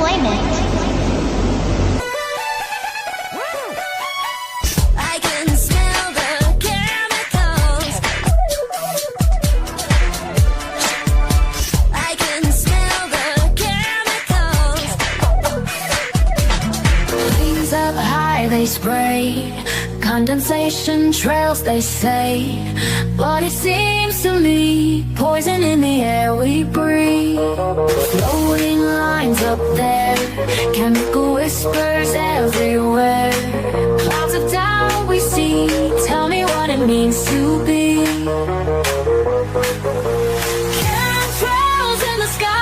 employment. I can smell the chemicals. I can smell the chemicals. Wings up high, they spray. Condensation trails, they say. But it seems to me, poison in the air we breathe. Floating lines up there, chemical whispers everywhere. Clouds of doubt we see, tell me what it means to be. Chemtrails in the sky.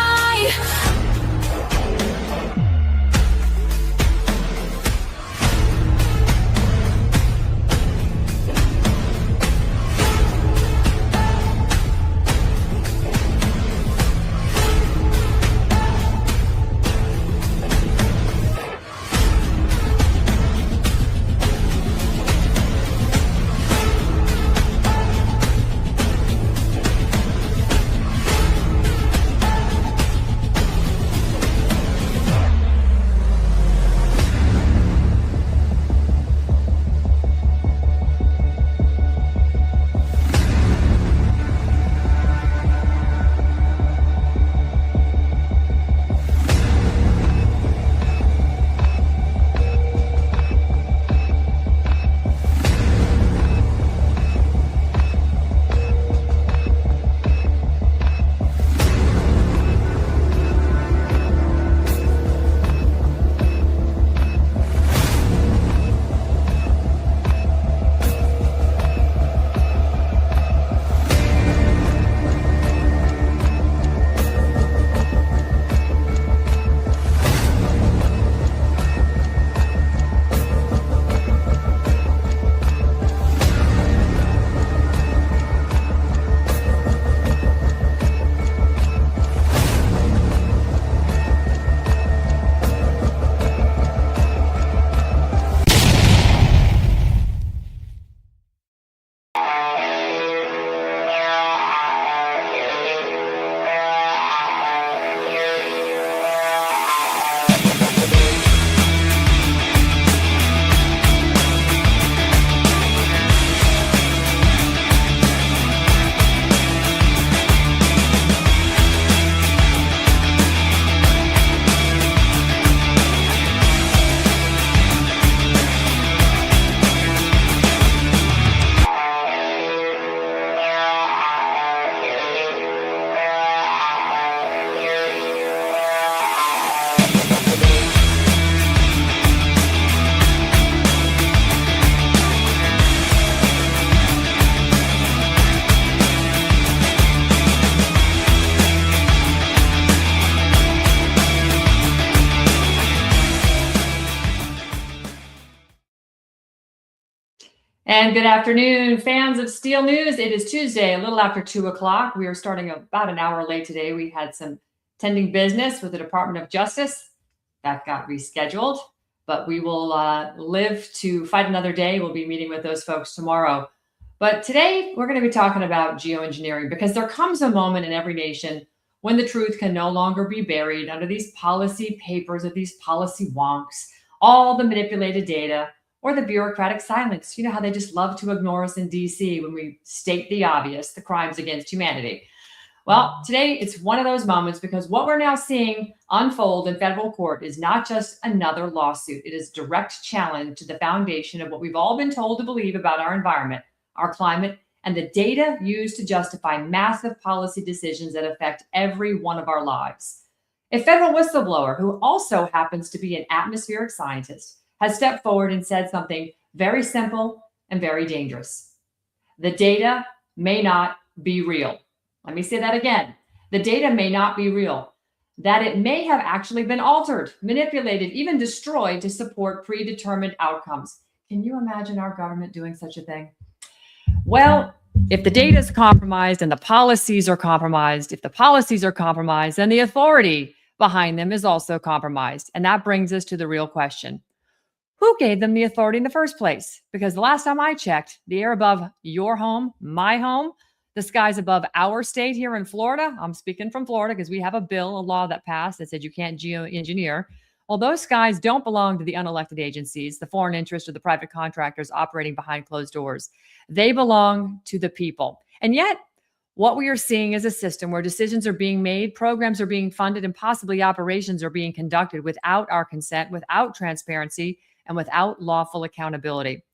And good afternoon, fans of Steel News. It is Tuesday, a little after 2 o'clock. We are starting about an hour late today. We had some pending business with the Department of Justice. That got rescheduled, but we will live to fight another day. We'll be meeting with those folks tomorrow. But today, we're going to be talking about geoengineering because there comes a moment in every nation when the truth can no longer be buried under these policy papers of these policy wonks, all the manipulated data, or the bureaucratic silence. You know how they just love to ignore us in DC when we state the obvious, the crimes against humanity. Well, today it's one of those moments because what we're now seeing unfold in federal court is not just another lawsuit. It is direct challenge to the foundation of what we've all been told to believe about our environment, our climate, and the data used to justify massive policy decisions that affect every one of our lives. A federal whistleblower who also happens to be an atmospheric scientist has stepped forward and said something very simple and very dangerous. The data may not be real. Let me say that again. The data may not be real. That it may have actually been altered, manipulated, even destroyed to support predetermined outcomes. Can you imagine our government doing such a thing? Well, if the data is compromised and the policies are compromised, if the policies are compromised, then the authority behind them is also compromised. And that brings us to the real question. Who gave them the authority in the first place? Because the last time I checked, the air above your home, my home, the skies above our state here in Florida. I'm speaking from Florida because we have a law that passed that said you can't geoengineer. Well, those skies don't belong to the unelected agencies, the foreign interest, or the private contractors operating behind closed doors. They belong to the people. And yet, what we are seeing is a system where decisions are being made, programs are being funded, and possibly operations are being conducted without our consent, without transparency, and without lawful accountability.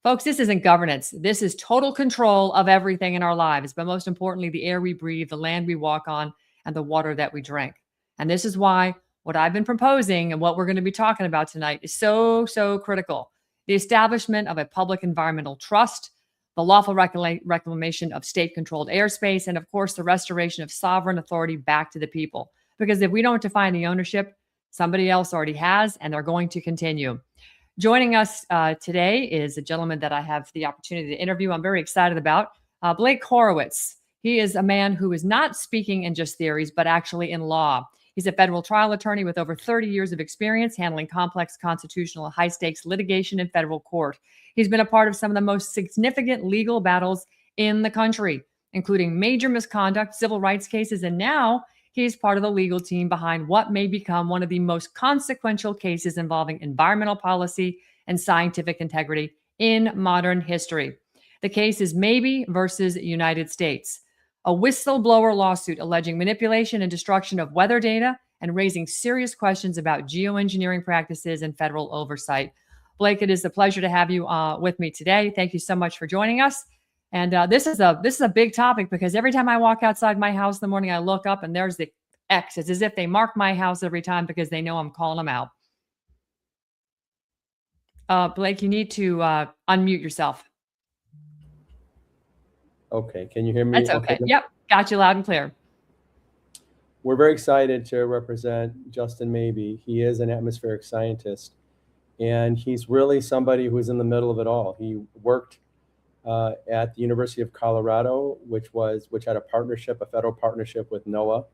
Folks, this isn't governance. This is total control of everything in our lives, but most importantly, the air we breathe, the land we walk on, and the water that we drink. And this is why what I've been proposing and what we're going to be talking about tonight is so, so critical. The establishment of a public environmental trust, the lawful reclamation of state-controlled airspace, and of course, the restoration of sovereign authority back to the people. Because if we don't define the ownership, somebody else already has, and they're going to continue. Joining us today is a gentleman that I have the opportunity to interview. I'm very excited about Blake Horwitz. He is a man who is not speaking in just theories, but actually in law. He's a federal trial attorney with over 30 years of experience handling complex constitutional high-stakes litigation in federal court. He's been a part of some of the most significant legal battles in the country, including major misconduct, civil rights cases, and now he's part of the legal team behind what may become one of the most consequential cases involving environmental policy and scientific integrity in modern history. The case is Mabie versus United States, a whistleblower lawsuit alleging manipulation and destruction of weather data and raising serious questions about geoengineering practices and federal oversight. Blake, it is a pleasure to have you with me today. Thank you so much for joining us. And this is a big topic because every time I walk outside my house in the morning, I look up and there's the X. It's as if they mark my house every time because they know I'm calling them out. Blake, you need to unmute yourself. Okay, can you hear me? That's okay. Yep, got you loud and clear. We're very excited to represent Justin Mabie. He is an atmospheric scientist, and he's really somebody who's in the middle of it all. He worked at the University of Colorado, which had a federal partnership with NOAA,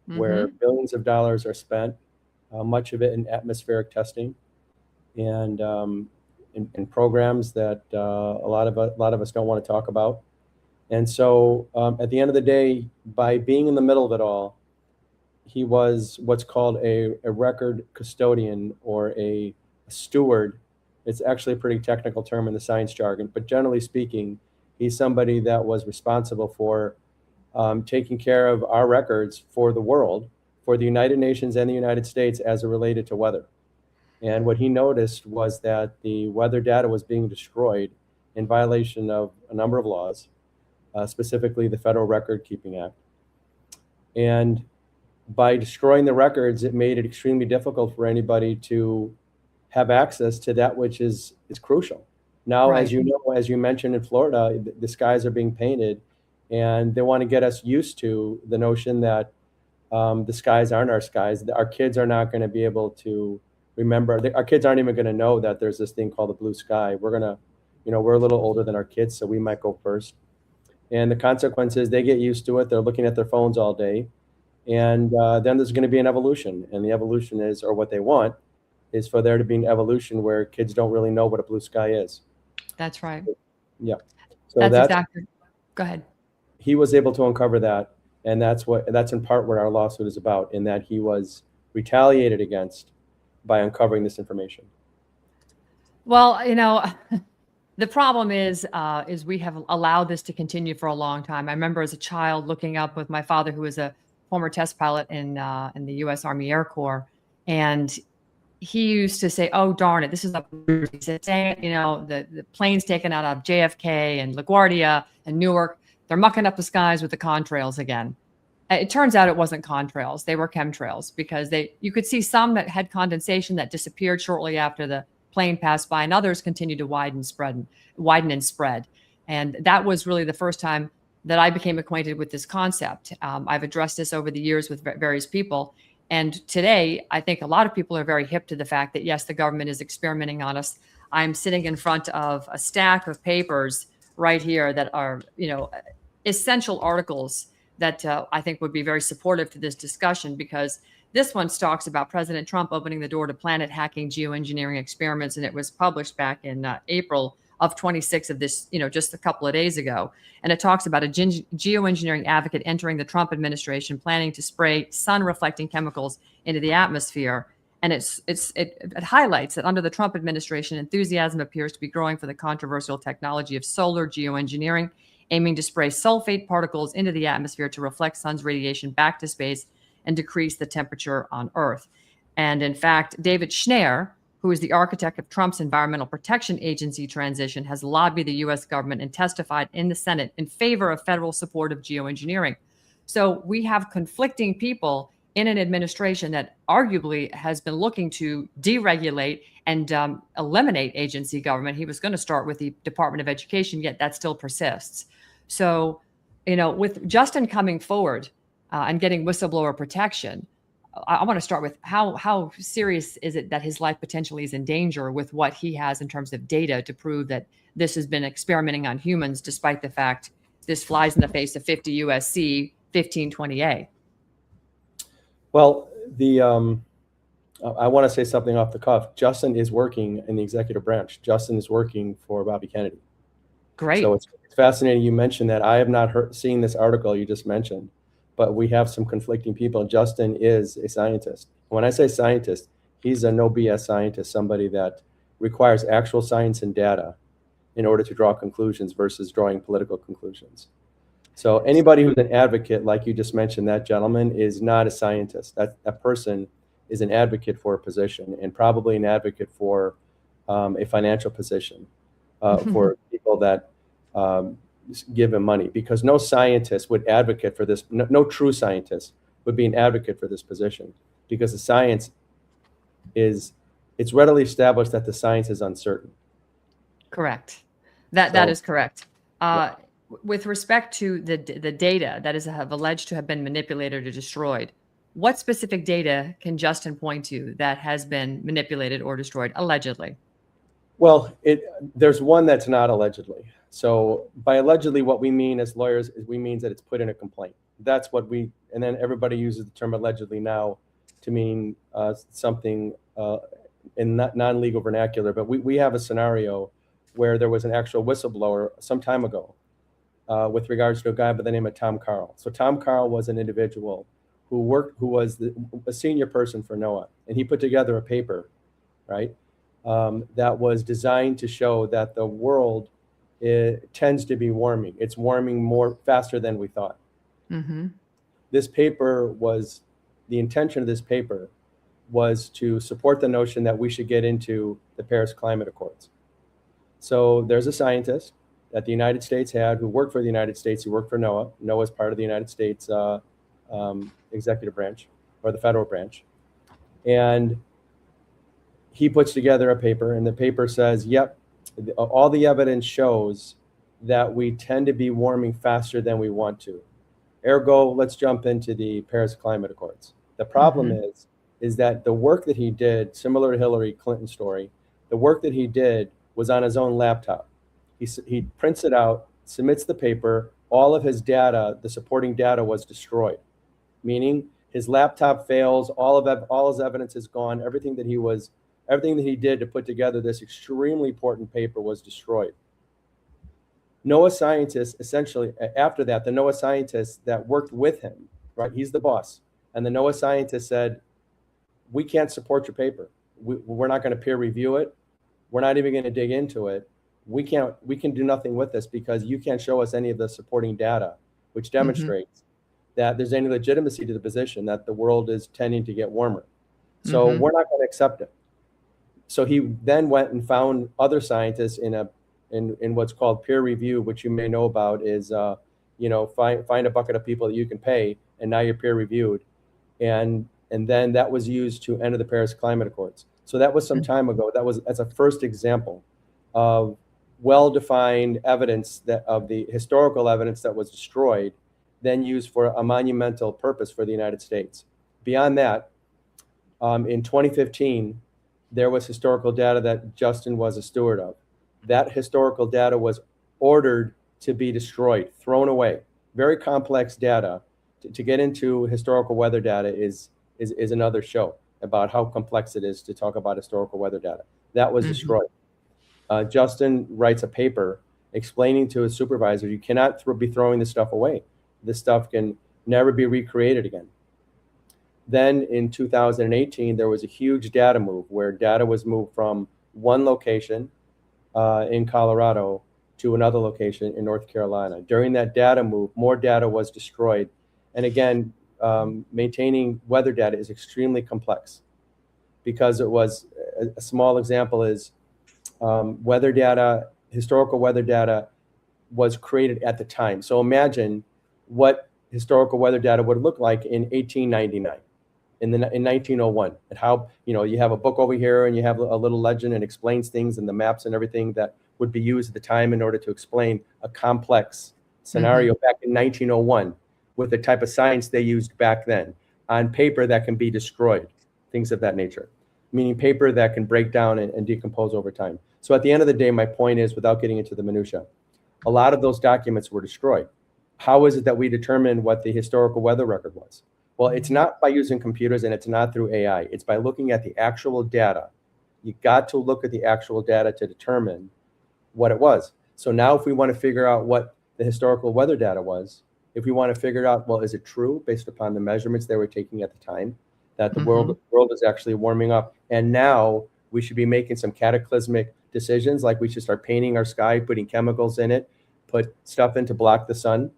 where billions of dollars are spent, much of it in atmospheric testing, and in programs that a lot of us don't want to talk about. And so at the end of the day, by being in the middle of it all, he was what's called a record custodian or a steward. It's actually a pretty technical term in the science jargon, but generally speaking, he's somebody that was responsible for taking care of our records for the world, for the United Nations and the United States as it related to weather. And what he noticed was that the weather data was being destroyed in violation of a number of laws, specifically the Federal Record Keeping Act. And by destroying the records, it made it extremely difficult for anybody to have access to that which is crucial. Now, Right. as you know, as you mentioned in Florida, the skies are being painted, and they want to get us used to the notion that the skies aren't our skies. Our kids are not going to be able to remember. Our kids aren't even going to know that there's this thing called the blue sky. We're going to, we're a little older than our kids, so we might go first. And the consequence is they get used to it. They're looking at their phones all day. And then there's going to be an evolution. And the evolution is, or what they want, is for there to be an evolution where kids don't really know what a blue sky is. That's right. Yeah. So That's exactly. Go ahead. He was able to uncover that. And that's in part what our lawsuit is about, in that he was retaliated against by uncovering this information. Well, the problem is we have allowed this to continue for a long time. I remember as a child looking up with my father, who was a former test pilot in the U.S. Army Air Corps, and he used to say, "Oh, darn it, this is a," he said, the planes taken out of JFK and LaGuardia and Newark, they're mucking up the skies with the contrails again. It turns out it wasn't contrails; they were chemtrails, because you could see some that had condensation that disappeared shortly after the plane passed by, and others continued to widen and spread. And that was really the first time that I became acquainted with this concept. I've addressed this over the years with various people. And today, I think a lot of people are very hip to the fact that, yes, the government is experimenting on us. I'm sitting in front of a stack of papers right here that are, essential articles that I think would be very supportive to this discussion, because this one talks about President Trump opening the door to planet hacking geoengineering experiments, and it was published back in April of 26 of this, just a couple of days ago. And it talks about a geoengineering advocate entering the Trump administration planning to spray sun-reflecting chemicals into the atmosphere. And it highlights that under the Trump administration, enthusiasm appears to be growing for the controversial technology of solar geoengineering, aiming to spray sulfate particles into the atmosphere to reflect sun's radiation back to space and decrease the temperature on Earth. And in fact, David Schneier, who is the architect of Trump's Environmental Protection Agency transition, has lobbied the U.S. government and testified in the Senate in favor of federal support of geoengineering. So we have conflicting people in an administration that arguably has been looking to deregulate and eliminate agency government. He was going to start with the Department of Education, yet that still persists. So, with Justin coming forward and getting whistleblower protection, I want to start with how serious is it that his life potentially is in danger with what he has in terms of data to prove that this has been experimenting on humans, despite the fact this flies in the face of 50 USC 1520A. Well, I want to say something off the cuff. Justin is working in the executive branch. Justin is working for Bobby Kennedy. Great. So it's fascinating you mentioned that. I have not seen this article you just mentioned, but we have some conflicting people. Justin is a scientist. When I say scientist, he's a no BS scientist, somebody that requires actual science and data in order to draw conclusions versus drawing political conclusions. So anybody who's an advocate, like you just mentioned, that gentleman is not a scientist. That person is an advocate for a position, and probably an advocate for a financial position for people that give him money, because no scientist would advocate for this. No true scientist would be an advocate for this position, because the science it's readily established that the science is uncertain. Correct. That is correct. Yeah. With respect to the data that have alleged to have been manipulated or destroyed, what specific data can Justin point to that has been manipulated or destroyed, allegedly? Well, there's one that's not allegedly. So by allegedly, what we mean as lawyers is we mean that it's put in a complaint. That's what and then everybody uses the term allegedly now to mean something in non-legal vernacular. But we have a scenario where there was an actual whistleblower some time ago with regards to a guy by the name of Tom Carl. So Tom Carl was an individual who was a senior person for NOAA, and he put together a paper, right, that was designed to show that the world tends to be warming. It's warming more faster than we thought. Mm-hmm. The intention of this paper was to support the notion that we should get into the Paris Climate Accords. So there's a scientist that the United States had who worked for the United States, who worked for NOAA. NOAA is part of the United States executive branch, or the federal branch. And he puts together a paper, and the paper says, yep, all the evidence shows that we tend to be warming faster than we want to. Ergo, let's jump into the Paris Climate Accords. The problem is that the work that he did, similar to Hillary Clinton's story, the work that he did was on his own laptop. He prints it out, submits the paper, all of his data, the supporting data, was destroyed, meaning his laptop fails, all his evidence is gone, everything that he did to put together this extremely important paper was destroyed. NOAA scientists, essentially, after that, the NOAA scientists that worked with him, right, he's the boss, and the NOAA scientists said, we can't support your paper. We're not going to peer review it. We're not even going to dig into it. We can do nothing with this because you can't show us any of the supporting data, which demonstrates that there's any legitimacy to the position that the world is tending to get warmer. So we're not going to accept it. So he then went and found other scientists in what's called peer review, which you may know about is, find a bucket of people that you can pay, and now you're peer reviewed. And then that was used to enter the Paris Climate Accords. So that was some time ago. That's a first example of well-defined evidence of the historical evidence that was destroyed, then used for a monumental purpose for the United States. Beyond that, in 2015, there was historical data that Justin was a steward of. That historical data was ordered to be destroyed, thrown away. Very complex data. To get into historical weather data is another show about how complex it is to talk about historical weather data. That was destroyed. Justin writes a paper explaining to his supervisor, you cannot be throwing this stuff away. This stuff can never be recreated again. Then in 2018, there was a huge data move where data was moved from one location in Colorado to another location in North Carolina. During that data move, more data was destroyed. And again, maintaining weather data is extremely complex because it was, a small example is weather data, historical weather data was created at the time. So imagine what historical weather data would look like in 1899. In 1901, and how, you have a book over here and you have a little legend and explains things and the maps and everything that would be used at the time in order to explain a complex scenario back in 1901 with the type of science they used back then on paper that can be destroyed, things of that nature, meaning paper that can break down and decompose over time. So at the end of the day, my point is, without getting into the minutia, a lot of those documents were destroyed. How is it that we determined what the historical weather record was? Well, it's not by using computers and it's not through AI. It's by looking at the actual data. You got to look at the actual data to determine what it was. So now if we want to figure out what the historical weather data was, if we want to figure out, well, is it true based upon the measurements they were taking at the time that the world is actually warming up? And now we should be making some cataclysmic decisions, like we should start painting our sky, putting chemicals in it, put stuff in to block the sun,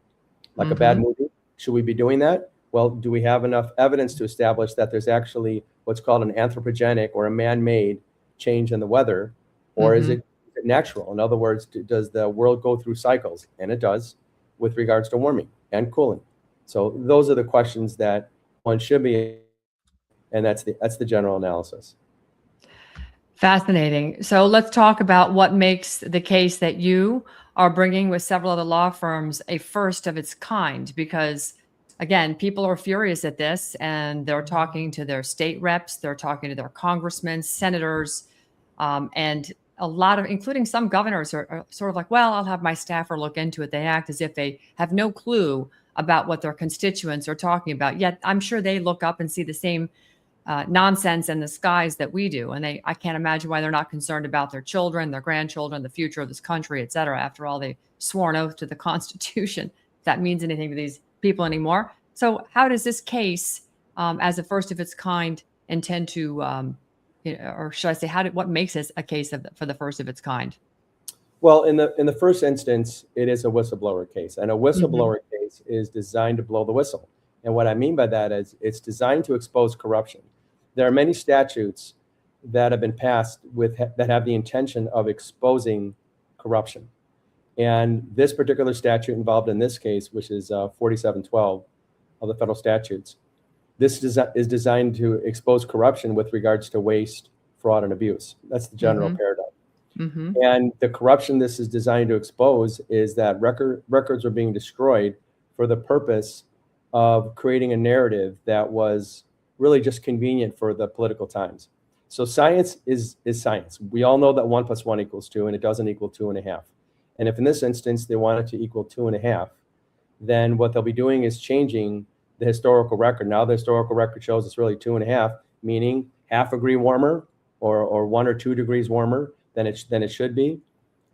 like a bad movie. Should we be doing that? Well, do we have enough evidence to establish that there's actually what's called an anthropogenic or a man-made change in the weather, or is it natural? In other words, does the world go through cycles? And it does, with regards to warming and cooling. So those are the questions that one should be, and that's the general analysis. Fascinating. So let's talk about what makes the case that you are bringing with several other law firms a first of its kind, because again, people are furious at this and they're talking to their state reps, they're talking to their congressmen, senators, and a lot of, including some governors are sort of like, well, I'll have my staffer look into it. They act as if they have no clue about what their constituents are talking about. Yet I'm sure they look up and see the same nonsense in the skies that we do. And I can't imagine why they're not concerned about their children, their grandchildren, the future of this country, et cetera. After all, they swore an oath to the Constitution. If that means anything to these people anymore. So how does this case, as a first of its kind, intend to, or should I say, what makes this a case for the first of its kind? Well, in the first instance, it is a whistleblower case, and a whistleblower case is designed to blow the whistle. And what I mean by that is it's designed to expose corruption. There are many statutes that have been passed that have the intention of exposing corruption. And this particular statute involved in this case, which is 4712 of the federal statutes, this is designed to expose corruption with regards to waste, fraud, and abuse. That's the general paradigm. And the corruption this is designed to expose is that records are being destroyed for the purpose of creating a narrative that was really just convenient for the political times. So science is science. We all know that 1 + 1 = 2, and it doesn't equal 2.5. And if in this instance they want it to equal 2.5, then what they'll be doing is changing the historical record. Now the historical record shows it's really 2.5, meaning half a degree warmer or 1 or 2 degrees warmer than it should be.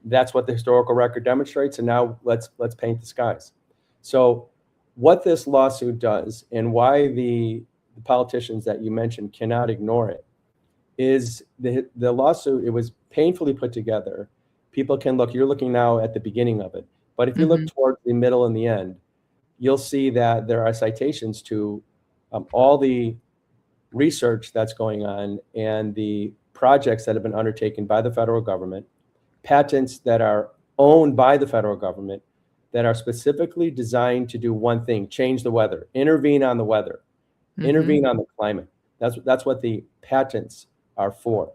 That's what the historical record demonstrates. And now let's paint the skies. So what this lawsuit does, and why the politicians that you mentioned cannot ignore it, is the lawsuit. It was painfully put together. People can look, you're looking now at the beginning of it, but if you look towards the middle and the end, you'll see that there are citations to all the research that's going on and the projects that have been undertaken by the federal government, patents that are owned by the federal government that are specifically designed to do one thing: change the weather, intervene on the weather, intervene on the climate. That's what the patents are for.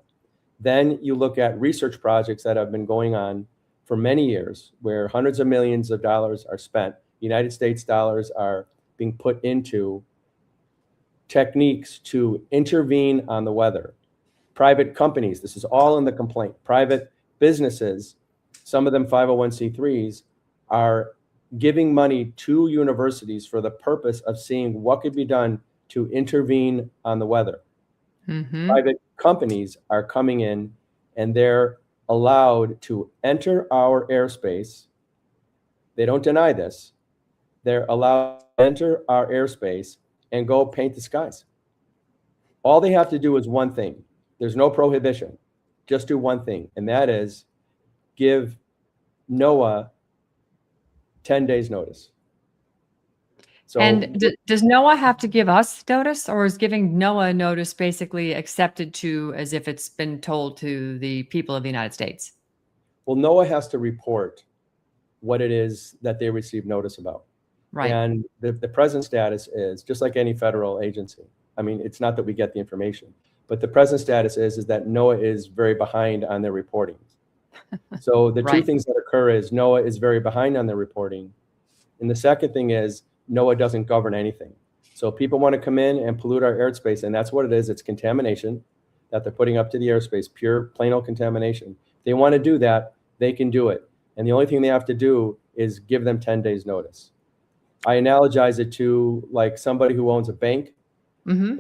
Then you look at research projects that have been going on for many years, where hundreds of millions of dollars are spent. United States dollars are being put into techniques to intervene on the weather. Private companies, this is all in the complaint. Private businesses, some of them 501c3s, are giving money to universities for the purpose of seeing what could be done to intervene on the weather. Private companies are coming in and they're allowed to enter our airspace. They don't deny this. They're allowed to enter our airspace and go paint the skies. All they have to do is one thing. There's no prohibition. Just do one thing, and that is give NOAA 10 days notice. So, And does NOAA have to give us notice, or is giving NOAA notice basically accepted to as if it's been told to the people of the United States? well, NOAA has to report what it is that they received notice about. Right. And the present status is, just like any federal agency, I mean, it's not that we get the information, but the present status is that NOAA is very behind on their reporting. So the two Right. things that occur is NOAA is very behind on their reporting. And the second thing is NOAA doesn't govern anything. So people want to come in and pollute our airspace, and that's what it is. It's contamination that they're putting up to the airspace, pure, plain old contamination. If they want to do that, they can do it. And the only thing they have to do is give them 10 days notice. I analogize it to like somebody who owns a bank, Mm-hmm.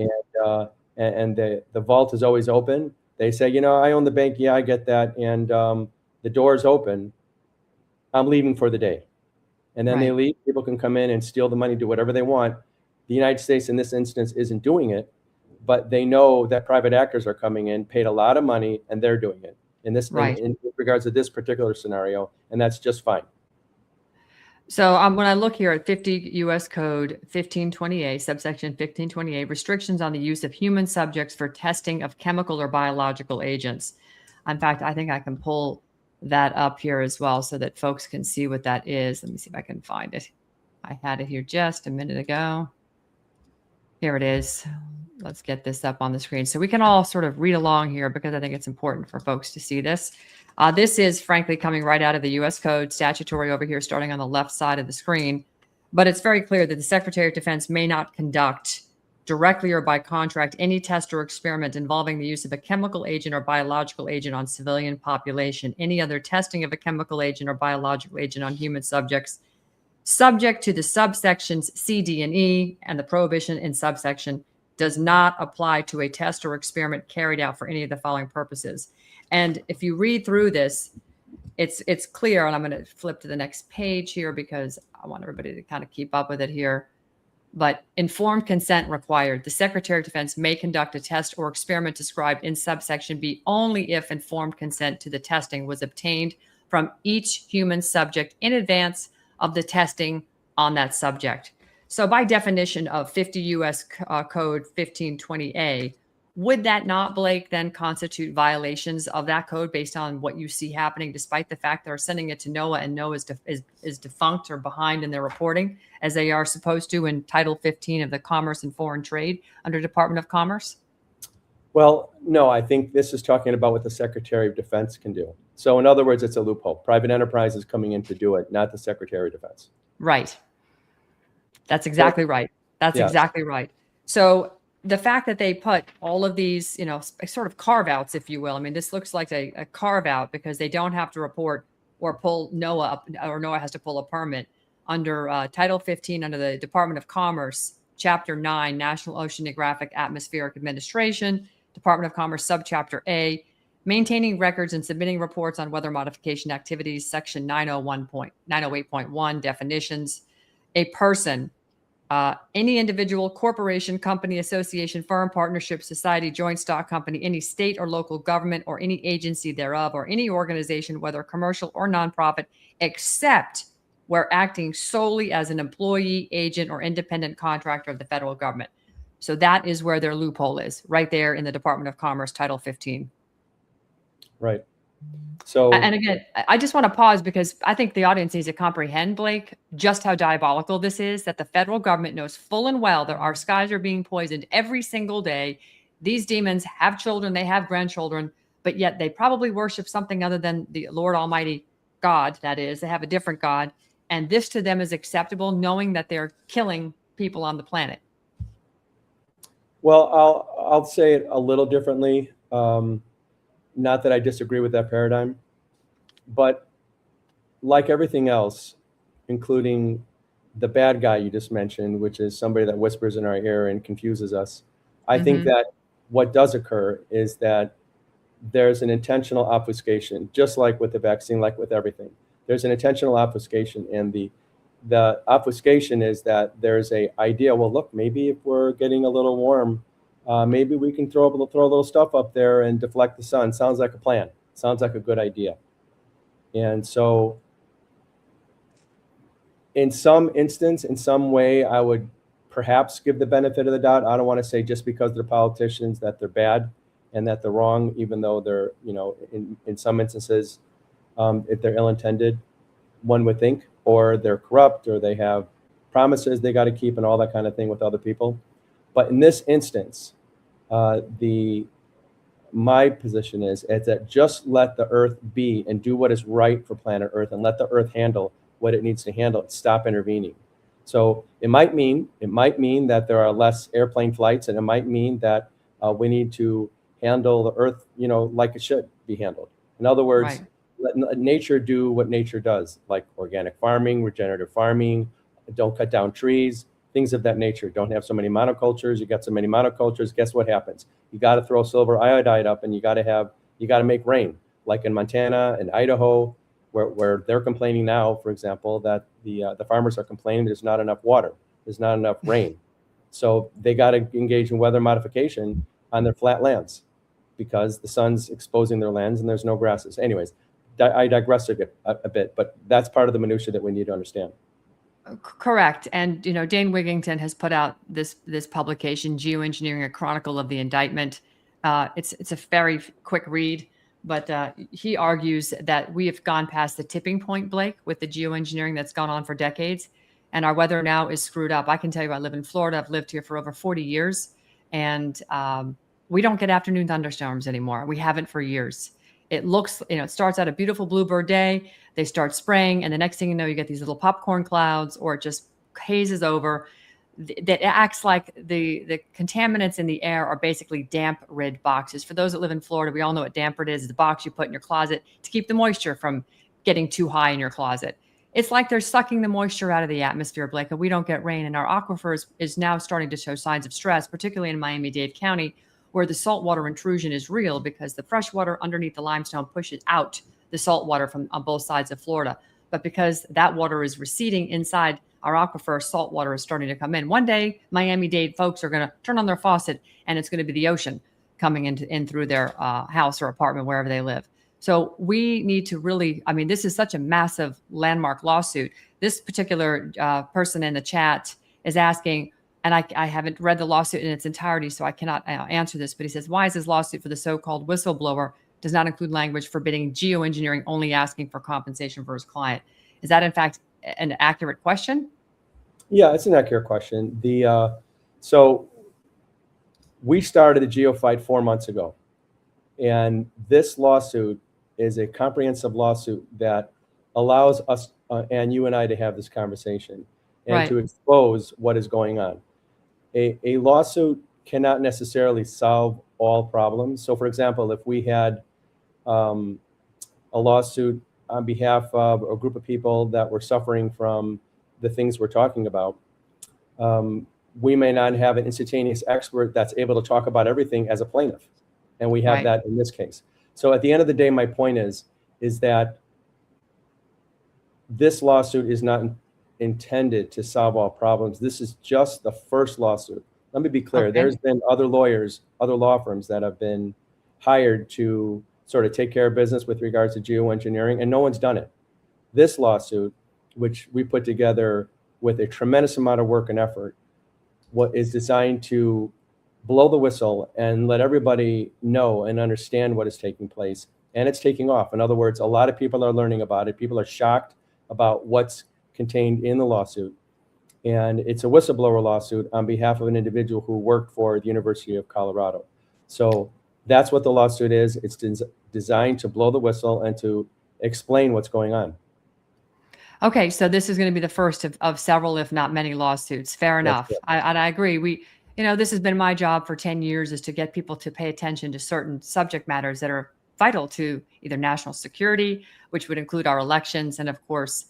and the vault is always open. They say, you know, I own the bank. Yeah, I get that. And the door is open. I'm leaving for the day. And then they Right. leave. People can come in and steal the money, do whatever they want. The United States in this instance isn't doing it, but they know that private actors are coming in, paid a lot of money, and they're doing it in this Right. in regards to this particular scenario, and that's just fine. So when I look here at 50 U.S. Code 1520A, subsection 1520A, restrictions on the use of human subjects for testing of chemical or biological agents. In fact, I think I can pull that up here as well so that folks can see what that is. Let me see if I can find it. I had it here just a minute ago. Here it is. Let's get this up on the screen so we can all sort of read along here, because I think it's important for folks to see this. This is frankly coming right out of the U.S. Code, statutory over here, starting on the left side of the screen. But it's very clear that the Secretary of Defense may not conduct directly or by contract any test or experiment involving the use of a chemical agent or biological agent on civilian population, any other testing of a chemical agent or biological agent on human subjects, subject to the subsections C, D, and E, and the prohibition in subsection does not apply to a test or experiment carried out for any of the following purposes. And if you read through this, it's clear, and I'm going to flip to the next page here because I want everybody to kind of keep up with it here. But informed consent required. The Secretary of Defense may conduct a test or experiment described in subsection B only if informed consent to the testing was obtained from each human subject in advance of the testing on that subject. So by definition of 50 U.S. Code 1520A, would that not, Blake, then constitute violations of that code based on what you see happening, despite the fact they're sending it to NOAA and NOAA is defunct or behind in their reporting, as they are supposed to in Title 15 of the Commerce and Foreign Trade under Department of Commerce? Well, no, I think this is talking about what the Secretary of Defense can do. So in other words, it's a loophole. Private enterprise is coming in to do it, not the Secretary of Defense. Right. That's exactly right. That's Yes. exactly right. So the fact that they put all of these, you know, sort of carve outs, if you will. I mean, this looks like a carve out because they don't have to report or pull NOAA up, or NOAA has to pull a permit under Title 15 under the Department of Commerce, Chapter 9, National Oceanographic Atmospheric Administration, Department of Commerce, Subchapter A, maintaining records and submitting reports on weather modification activities, Section 908.1, definitions. A person, any individual, corporation, company, association, firm, partnership, society, joint stock company, any state or local government, or any agency thereof, or any organization, whether commercial or nonprofit, except where acting solely as an employee, agent, or independent contractor of the federal government. So that is where their loophole is, right there in the Department of Commerce, Title 15. Right. So, and again, I just want to pause because I think the audience needs to comprehend, Blake, just how diabolical this is, that the federal government knows full and well that our skies are being poisoned every single day. These demons have children, they have grandchildren, but yet they probably worship something other than the Lord Almighty God, that is. They have a different God. And this to them is acceptable, knowing that they're killing people on the planet. well, I'll say it a little differently. Not that I disagree with that paradigm, but like everything else, including the bad guy you just mentioned, which is somebody that whispers in our ear and confuses us, I think that what does occur is that there's an intentional obfuscation, just like with the vaccine, like with everything. There's an intentional obfuscation, and the obfuscation is that there's a idea, well, look, maybe if we're getting a little warm, maybe we can throw a little stuff up there and deflect the sun. Sounds like a plan. Sounds like a good idea. And so in some instance, in some way, I would perhaps give the benefit of the doubt. I don't want to say just because they're politicians that they're bad and that they're wrong, even though they're, in some instances, if they're ill-intended, one would think, or they're corrupt, or they have promises they got to keep and all that kind of thing with other people. But in this instance, my position is that just let the Earth be and do what is right for planet Earth, and let the Earth handle what it needs to handle and stop intervening. So it might mean that there are less airplane flights, and it might mean that we need to handle the Earth, like it should be handled. In other words, Right. Let nature do what nature does, like organic farming, regenerative farming, don't cut down trees, things of that nature. Don't have so many monocultures. You got so many monocultures, guess what happens? You got to throw silver iodide up, and you got to make rain, like in Montana and Idaho, where they're complaining now, for example, that the farmers are complaining there's not enough water, there's not enough rain. So they got to engage in weather modification on their flat lands because the sun's exposing their lands and there's no grasses. Anyways, I digress a bit, but that's part of the minutia that we need to understand. Correct. And, Dane Wigington has put out this publication, Geoengineering, a Chronicle of the Indictment. It's a very quick read, but he argues that we have gone past the tipping point, Blake, with the geoengineering that's gone on for decades. And our weather now is screwed up. I can tell you, I live in Florida. I've lived here for over 40 years. And we don't get afternoon thunderstorms anymore. We haven't for years. It looks, it starts out a beautiful bluebird day. They start spraying, and the next thing you know, you get these little popcorn clouds, or it just hazes over. That acts like the contaminants in the air are basically damp-rid boxes. For those that live in Florida, we all know what damp-rid is. It's the box you put in your closet to keep the moisture from getting too high in your closet. It's like they're sucking the moisture out of the atmosphere, Blake, and we don't get rain. And our aquifer is now starting to show signs of stress, particularly in Miami-Dade County, where the saltwater intrusion is real because the fresh water underneath the limestone pushes out the saltwater from on both sides of Florida. But because that water is receding inside our aquifer, salt water is starting to come in. One day, Miami-Dade folks are going to turn on their faucet, and it's going to be the ocean coming in through their house or apartment, wherever they live. So we need to really, this is such a massive landmark lawsuit. This particular person in the chat is asking, and I haven't read the lawsuit in its entirety, so I cannot answer this, but he says, why is this lawsuit for the so-called whistleblower does not include language forbidding geoengineering, only asking for compensation for his client? Is that, in fact, an accurate question? Yeah, it's an accurate question. So we started the GeoFight 4 months ago, and this lawsuit is a comprehensive lawsuit that allows us and you and I to have this conversation and Right. to expose what is going on. A lawsuit cannot necessarily solve all problems. So, for example, if we had a lawsuit on behalf of a group of people that were suffering from the things we're talking about, we may not have an instantaneous expert that's able to talk about everything as a plaintiff. And we have Right. that in this case. So at the end of the day, my point is that this lawsuit is not intended to solve all problems. This is just the first lawsuit. Let me be clear. Okay. There's been other lawyers, other law firms that have been hired to sort of take care of business with regards to geoengineering, and no one's done it. This lawsuit, which we put together with a tremendous amount of work and effort, what is designed to blow the whistle and let everybody know and understand what is taking place. And it's taking off. In other words, a lot of people are learning about it. People are shocked about what's contained in the lawsuit. And it's a whistleblower lawsuit on behalf of an individual who worked for the University of Colorado. So that's what the lawsuit is. It's designed to blow the whistle and to explain what's going on. Okay, so this is going to be the first of several, if not many, lawsuits. Fair enough. I agree. This has been my job for 10 years, is to get people to pay attention to certain subject matters that are vital to either national security, which would include our elections, and of course,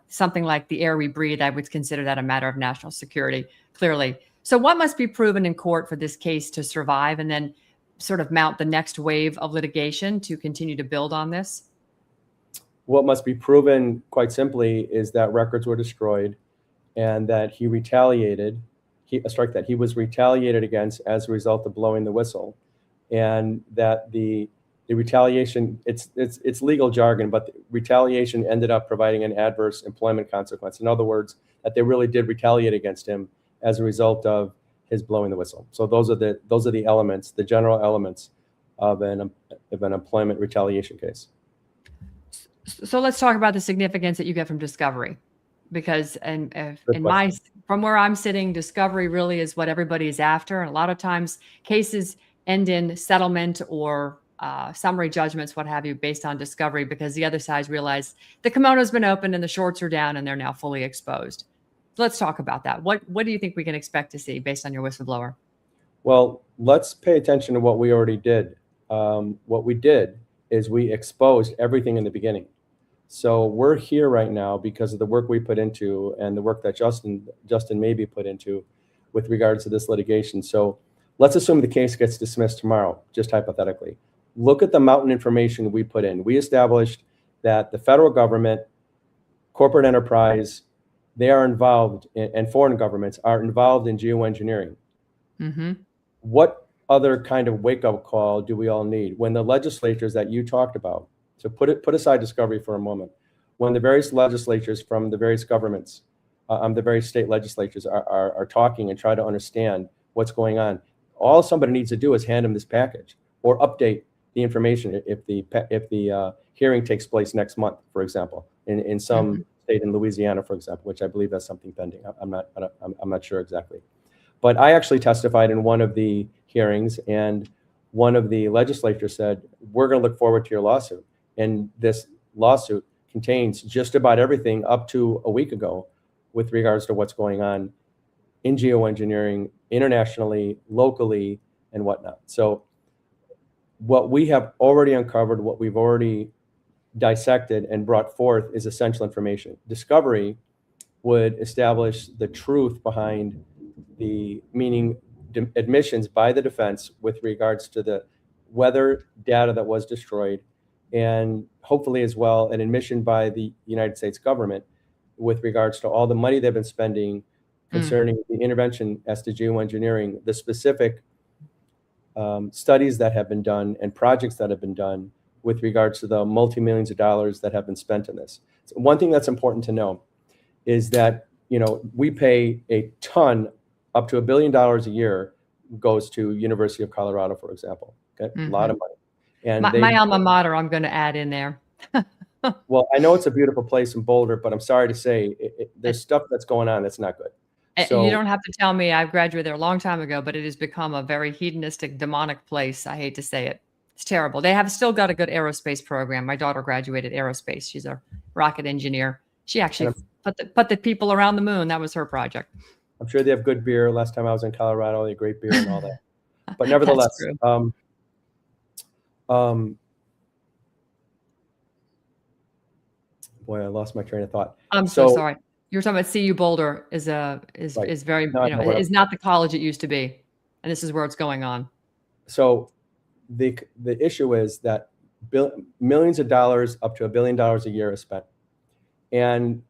something like the air we breathe. I would consider that a matter of national security, clearly. So what must be proven in court for this case to survive? And then sort of mount the next wave of litigation to continue to build on this? What must be proven, quite simply, is that records were destroyed and that he retaliated. He was retaliated against as a result of blowing the whistle, and that the retaliation, it's legal jargon, but the retaliation ended up providing an adverse employment consequence. In other words, that they really did retaliate against him as a result of his blowing the whistle. So those are the elements, the general elements of an employment retaliation case. So let's talk about the significance that you get from discovery, because from where I'm sitting, discovery really is what everybody is after. And a lot of times cases end in settlement or summary judgments, what have you, based on discovery, because the other sides realize the kimono's been opened and the shorts are down and they're now fully exposed. So let's talk about that. What do you think we can expect to see based on your whistleblower? Well, let's pay attention to what we already did. What we did is we exposed everything in the beginning. So we're here right now because of the work we put into and the work that Justin Mabie put into with regards to this litigation. So let's assume the case gets dismissed tomorrow, just hypothetically. Look at the mountain information we put in. We established that the federal government, corporate enterprise, they are involved and foreign governments are involved in geoengineering. Mm-hmm. What other kind of wake-up call do we all need when the legislatures that you talked about? So put aside discovery for a moment. When the various legislatures from the various governments, the various state legislatures are talking and try to understand what's going on, all somebody needs to do is hand them this package or update the information if the hearing takes place next month, for example, in some state in Louisiana, for example, which I believe has something pending. I'm not sure exactly, but I actually testified in one of the hearings, and one of the legislators said, "We're going to look forward to your lawsuit." And this lawsuit contains just about everything up to a week ago with regards to what's going on in geoengineering internationally, locally, and whatnot. So what we have already uncovered, what we've already dissected and brought forth is essential information. Discovery would establish the truth behind the admissions by the defense with regards to the weather data that was destroyed, and hopefully as well an admission by the United States government with regards to all the money they've been spending concerning the intervention as to geoengineering, the specific studies that have been done and projects that have been done with regards to the multi-millions of dollars that have been spent in this. So one thing that's important to know is that, we pay a ton, up to $1 billion a year goes to University of Colorado, for example. Okay, a lot of money. And my alma mater, I'm going to add in there. Well, I know it's a beautiful place in Boulder, but I'm sorry to say there's stuff that's going on that's not good. So, you don't have to tell me. I graduated there a long time ago, but it has become a very hedonistic, demonic place. I hate to say it. It's terrible. They have still got a good aerospace program. My daughter graduated aerospace. She's a rocket engineer. She actually put the people around the moon. That was her project. I'm sure they have good beer. Last time I was in Colorado, they had great beer and all that. But nevertheless, boy, I lost my train of thought. I'm so sorry. You were talking about CU Boulder is very, is not the college it used to be. And this is where it's going on. So the issue is that millions of dollars, up to $1 billion a year is spent. And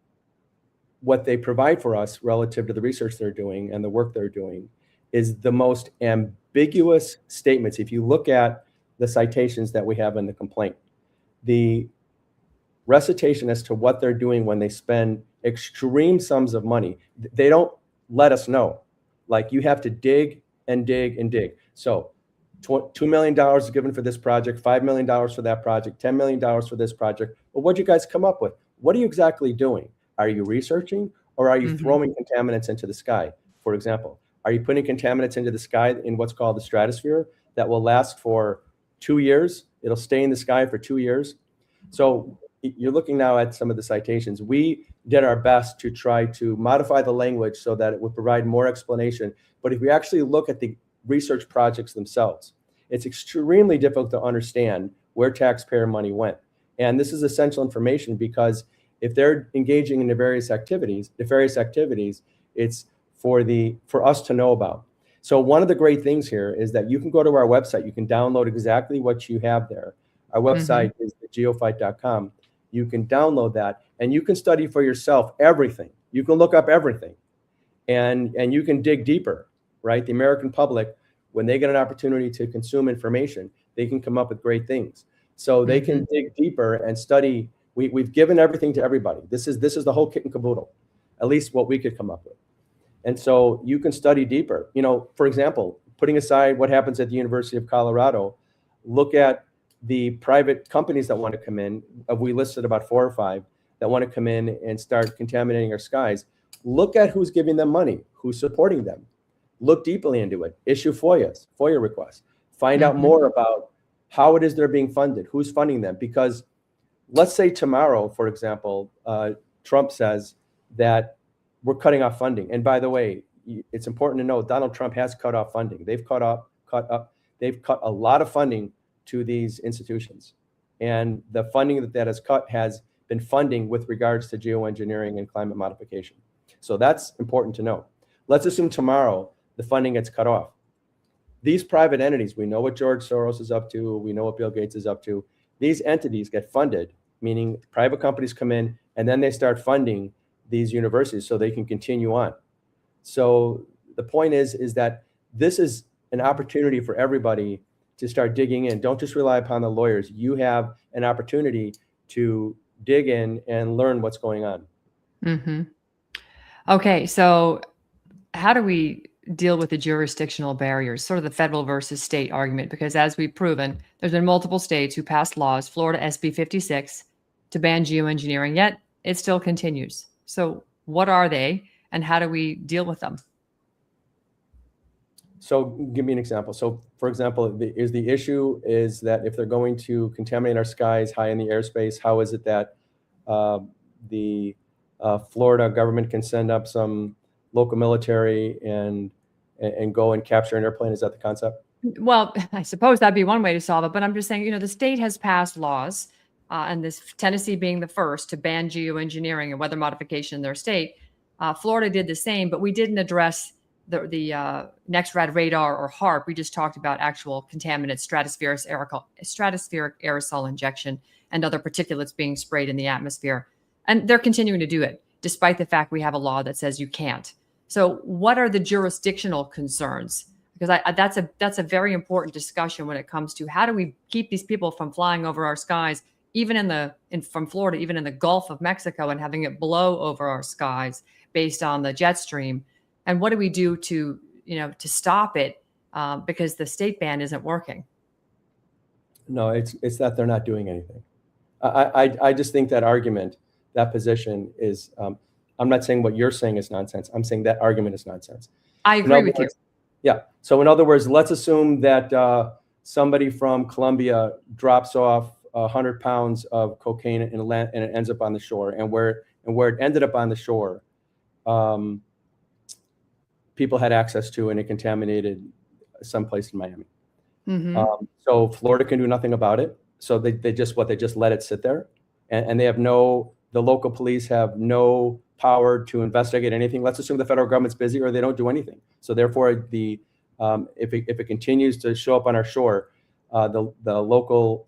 what they provide for us relative to the research they're doing and the work they're doing is the most ambiguous statements. If you look at the citations that we have in the complaint, the recitation as to what they're doing when they spend extreme sums of money, they don't let us know. Like, you have to dig and dig and dig. So $2 million is given for this project, $5 million for that project, $10 million for this project. Well, what'd you guys come up with? What are you exactly doing? Are you researching, or are you throwing contaminants into the sky? For example, are you putting contaminants into the sky in what's called the stratosphere that will last for 2 years? It'll stay in the sky for 2 years. So you're looking now at some of the citations. We did our best to try to modify the language so that it would provide more explanation. But if we actually look at the research projects themselves, it's extremely difficult to understand where taxpayer money went. And this is essential information, because if they're engaging in the various activities, it's for us to know about. So one of the great things here is that you can go to our website. You can download exactly what you have there. Our website is geofight.com. You can download that and you can study for yourself everything. You can look up everything and you can dig deeper, right? The American public, when they get an opportunity to consume information, they can come up with great things. So they can dig deeper and study. We've given everything to everybody. This is the whole kit and caboodle, at least what we could come up with. And so you can study deeper. You know, for example, putting aside what happens at the University of Colorado, look at the private companies that want to come in. We listed about 4 or 5 that want to come in and start contaminating our skies. Look at who's giving them money, who's supporting them. Look deeply into it. Issue FOIA requests. Find out more about how it is they're being funded, who's funding them. Because let's say tomorrow, for example, Trump says that we're cutting off funding. And by the way, it's important to know Donald Trump has cut off funding. They've cut a lot of funding to these institutions. And the funding that has cut has been funding with regards to geoengineering and climate modification. So that's important to know. Let's assume tomorrow the funding gets cut off. These private entities, we know what George Soros is up to, we know what Bill Gates is up to. These entities get funded, meaning private companies come in and then they start funding these universities so they can continue on. So the point is that this is an opportunity for everybody to start digging in. Don't just rely upon the lawyers. You have an opportunity to dig in and learn what's going on. Okay, so how do we deal with the jurisdictional barriers, sort of the federal versus state argument? Because as we've proven, there's been multiple states who passed laws, Florida SB 56, to ban geoengineering, yet it still continues. So what are they and how do we deal with them? So give me an example. So for example, the issue is that if they're going to contaminate our skies high in the airspace, how is it that the Florida government can send up some local military and go and capture an airplane? Is that the concept? Well, I suppose that'd be one way to solve it, but I'm just saying, you know, the state has passed laws, and this Tennessee being the first to ban geoengineering and weather modification in their state. Florida did the same, but we didn't address the next rad radar or HARP. We just talked about actual contaminant stratospheric aerosol injection and other particulates being sprayed in the atmosphere. And they're continuing to do it, despite the fact we have a law that says you can't. So what are the jurisdictional concerns? Because that's a very important discussion when it comes to how do we keep these people from flying over our skies, even from Florida, even in the Gulf of Mexico, and having it blow over our skies based on the jet stream. And what do we do to stop it because the state ban isn't working? No, it's that they're not doing anything. I just think that argument, that position is, I'm not saying what you're saying is nonsense. I'm saying that argument is nonsense. I agree with you. Yeah. So in other words, let's assume that somebody from Colombia drops off 100 pounds of cocaine and it ends up on the shore. And where it ended up on the shore, people had access to, and it contaminated someplace in Miami. So Florida can do nothing about it. So they just let it sit there, and they have the local police have no power to investigate anything. Let's assume the federal government's busy or they don't do anything. So therefore, if it continues to show up on our shore, the local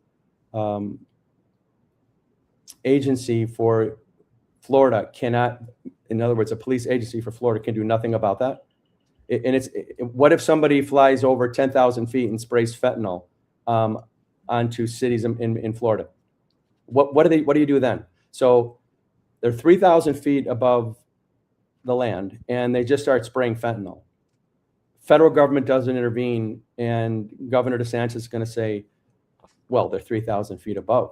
agency for Florida cannot. In other words, a police agency for Florida can do nothing about that. What if somebody flies over 10,000 feet and sprays fentanyl onto cities in Florida? What do you do then? So they're 3,000 feet above the land and they just start spraying fentanyl. Federal government doesn't intervene, and Governor DeSantis is going to say, well, they're 3,000 feet above.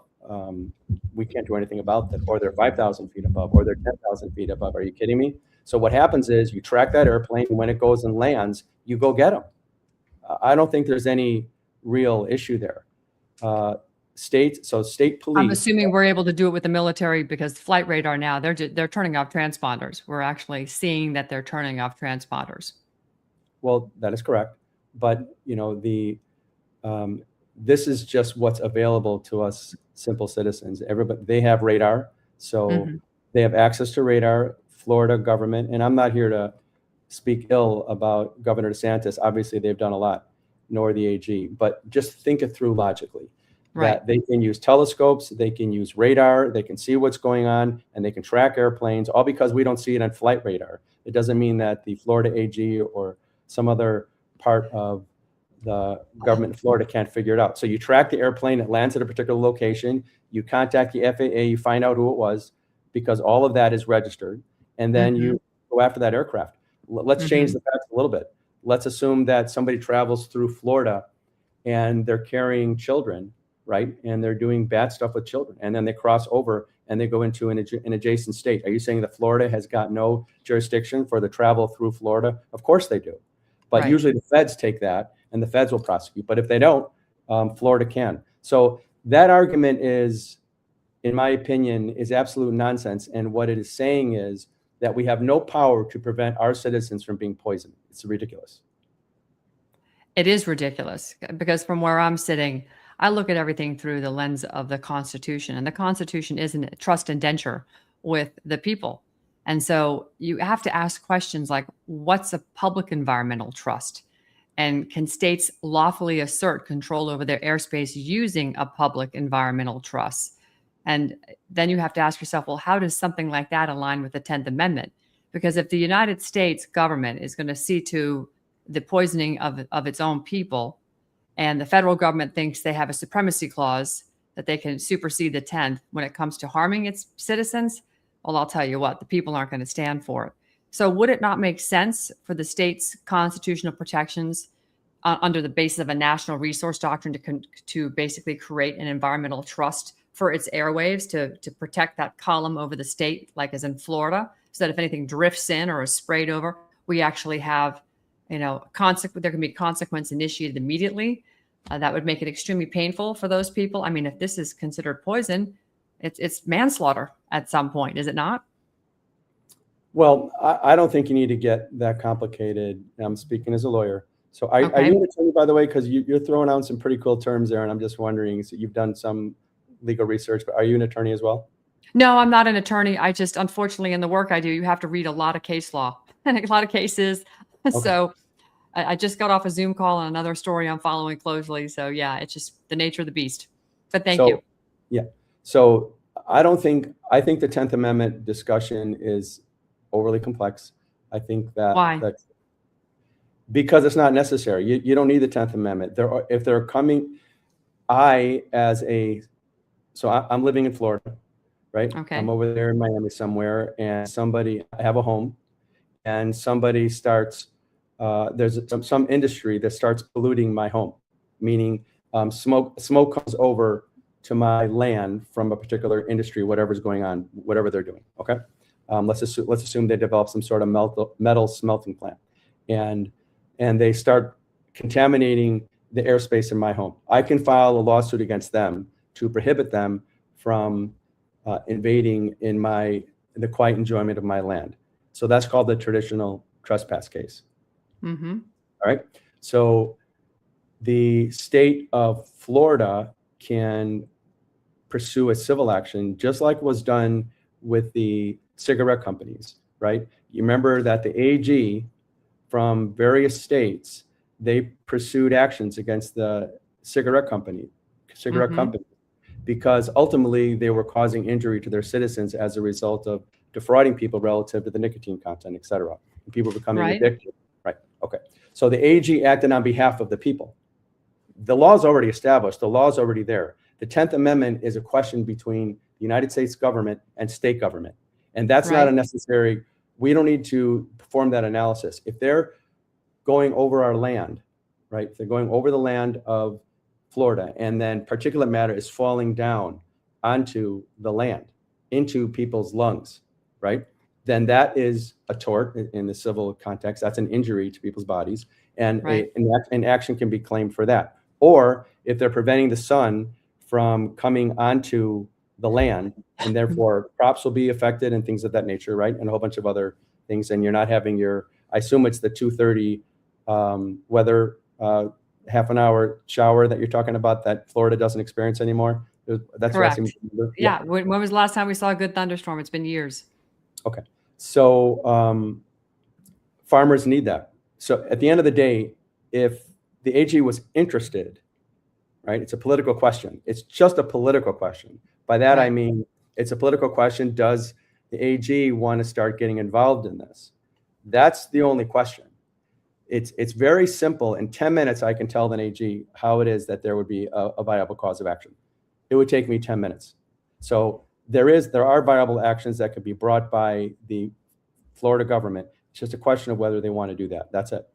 We can't do anything about that. Or they're 5,000 feet above, or they're 10,000 feet above. Are you kidding me? So what happens is you track that airplane, and when it goes and lands, you go get them. I don't think there's any real issue there. State police. I'm assuming we're able to do it with the military because flight radar now, they're turning off transponders. We're actually seeing that they're turning off transponders. Well, that is correct. But, this is just what's available to us simple citizens. Everybody, they have radar. So they have access to radar, Florida government. And I'm not here to speak ill about Governor DeSantis. Obviously, they've done a lot, nor the AG. But just think it through logically. Right. That they can use telescopes, they can use radar, they can see what's going on, and they can track airplanes, all because we don't see it on flight radar. It doesn't mean that the Florida AG or some other part of the government in Florida can't figure it out. So you track the airplane, it lands at a particular location, you contact the FAA, you find out who it was, because all of that is registered, and then you go after that aircraft. Let's change the facts a little bit. Let's assume that somebody travels through Florida and they're carrying children, right? And they're doing bad stuff with children. And then they cross over and they go into an adjacent state. Are you saying that Florida has got no jurisdiction for the travel through Florida? Of course they do. But usually the feds take that and the feds will prosecute. But if they don't, Florida can. So that argument is, in my opinion, is absolute nonsense. And what it is saying is that we have no power to prevent our citizens from being poisoned. It's ridiculous. It is ridiculous, because from where I'm sitting, I look at everything through the lens of the Constitution, and the Constitution isn't a trust indenture with the people. And so you have to ask questions like, what's a public environmental trust? And can states lawfully assert control over their airspace using a public environmental trust? And then you have to ask yourself, well, how does something like that align with the 10th Amendment? Because if the United States government is going to see to the poisoning of its own people, and the federal government thinks they have a supremacy clause that they can supersede the 10th when it comes to harming its citizens, well, I'll tell you what, the people aren't going to stand for it. So would it not make sense for the state's constitutional protections under the basis of a national resource doctrine to basically create an environmental trust for its airwaves to protect that column over the state, like as in Florida, so that if anything drifts in or is sprayed over, we actually have, there can be consequence initiated immediately. That would make it extremely painful for those people. I mean, if this is considered poison, it's manslaughter at some point, is it not? Well, I don't think you need to get that complicated. I'm speaking as a lawyer. So are you an attorney, by the way? Because you're throwing out some pretty cool terms there, and I'm just wondering, so you've done some legal research, but are you an attorney as well? No, I'm not an attorney. I just, unfortunately, in the work I do, you have to read a lot of case law and a lot of cases. Okay. So I just got off a Zoom call on another story I'm following closely. So yeah, it's just the nature of the beast. But thank you. Yeah. So I think the 10th Amendment discussion is overly complex. I think that why? Because it's not necessary. You don't need the 10th Amendment. If they're coming, I'm living in Florida, right? Okay. I'm over there in Miami somewhere, and I have a home, and somebody starts, there's some industry that starts polluting my home, meaning smoke comes over to my land from a particular industry, whatever's going on, whatever they're doing. Okay. Let's assume they develop some sort of metal smelting plant, and they start contaminating the airspace in my home. I can file a lawsuit against them to prohibit them from invading in the quiet enjoyment of my land. So that's called the traditional trespass case. Mm-hmm. All right. So the state of Florida can pursue a civil action, just like was done with the cigarette companies, right? You remember that the AG from various states, they pursued actions against the cigarette company, because ultimately they were causing injury to their citizens as a result of defrauding people relative to the nicotine content, et cetera. And people becoming addicted. Right. Okay. So the AG acted on behalf of the people. The law is already established. The law is already there. The 10th Amendment is a question between the United States government and state government. And that's not a necessary, we don't need to perform that analysis. If they're going over our land, right? If they're going over the land of Florida, and then particulate matter is falling down onto the land, into people's lungs, right? Then that is a tort in the civil context. That's an injury to people's bodies, and an action can be claimed for that. Or if they're preventing the sun from coming onto the land, and therefore crops will be affected and things of that nature, right? And a whole bunch of other things. And you're not having I assume it's the 2:30 weather half an hour shower that you're talking about that Florida doesn't experience anymore. That's correct. What I seem to remember. Yeah. When was the last time we saw a good thunderstorm? It's been years. Okay. So Farmers need that. So at the end of the day, if the AG was interested, right, it's a political question. It's just a political question. By that, I mean, it's a political question. Does the AG want to start getting involved in this? That's the only question. It's very simple. In 10 minutes, I can tell an AG how it is that there would be a viable cause of action. It would take me 10 minutes. So there are viable actions that could be brought by the Florida government. It's just a question of whether they want to do that. That's it.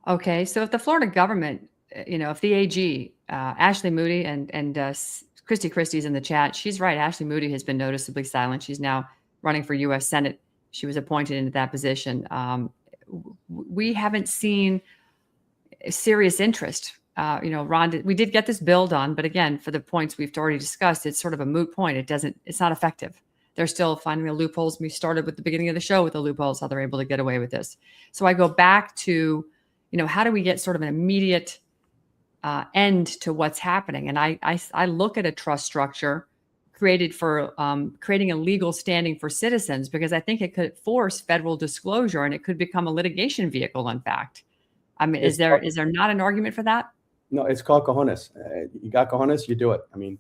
Okay, so if the Florida government, if the AG, Ashley Moody and Christy Christie's in the chat, she's right. Ashley Moody has been noticeably silent. She's now running for U.S. Senate. She was appointed into that position. We haven't seen serious interest. Ron, we did get this bill done, but again, for the points we've already discussed, it's sort of a moot point. It's not effective. They're still finding the loopholes. We started with the beginning of the show with the loopholes, how they're able to get away with this. So I go back to, how do we get sort of an immediate end to what's happening? And I look at a trust structure created for creating a legal standing for citizens, because I think it could force federal disclosure and it could become a litigation vehicle, in fact. I mean, is there not an argument for that? No, it's called cojones. You got cojones, you do it. I mean,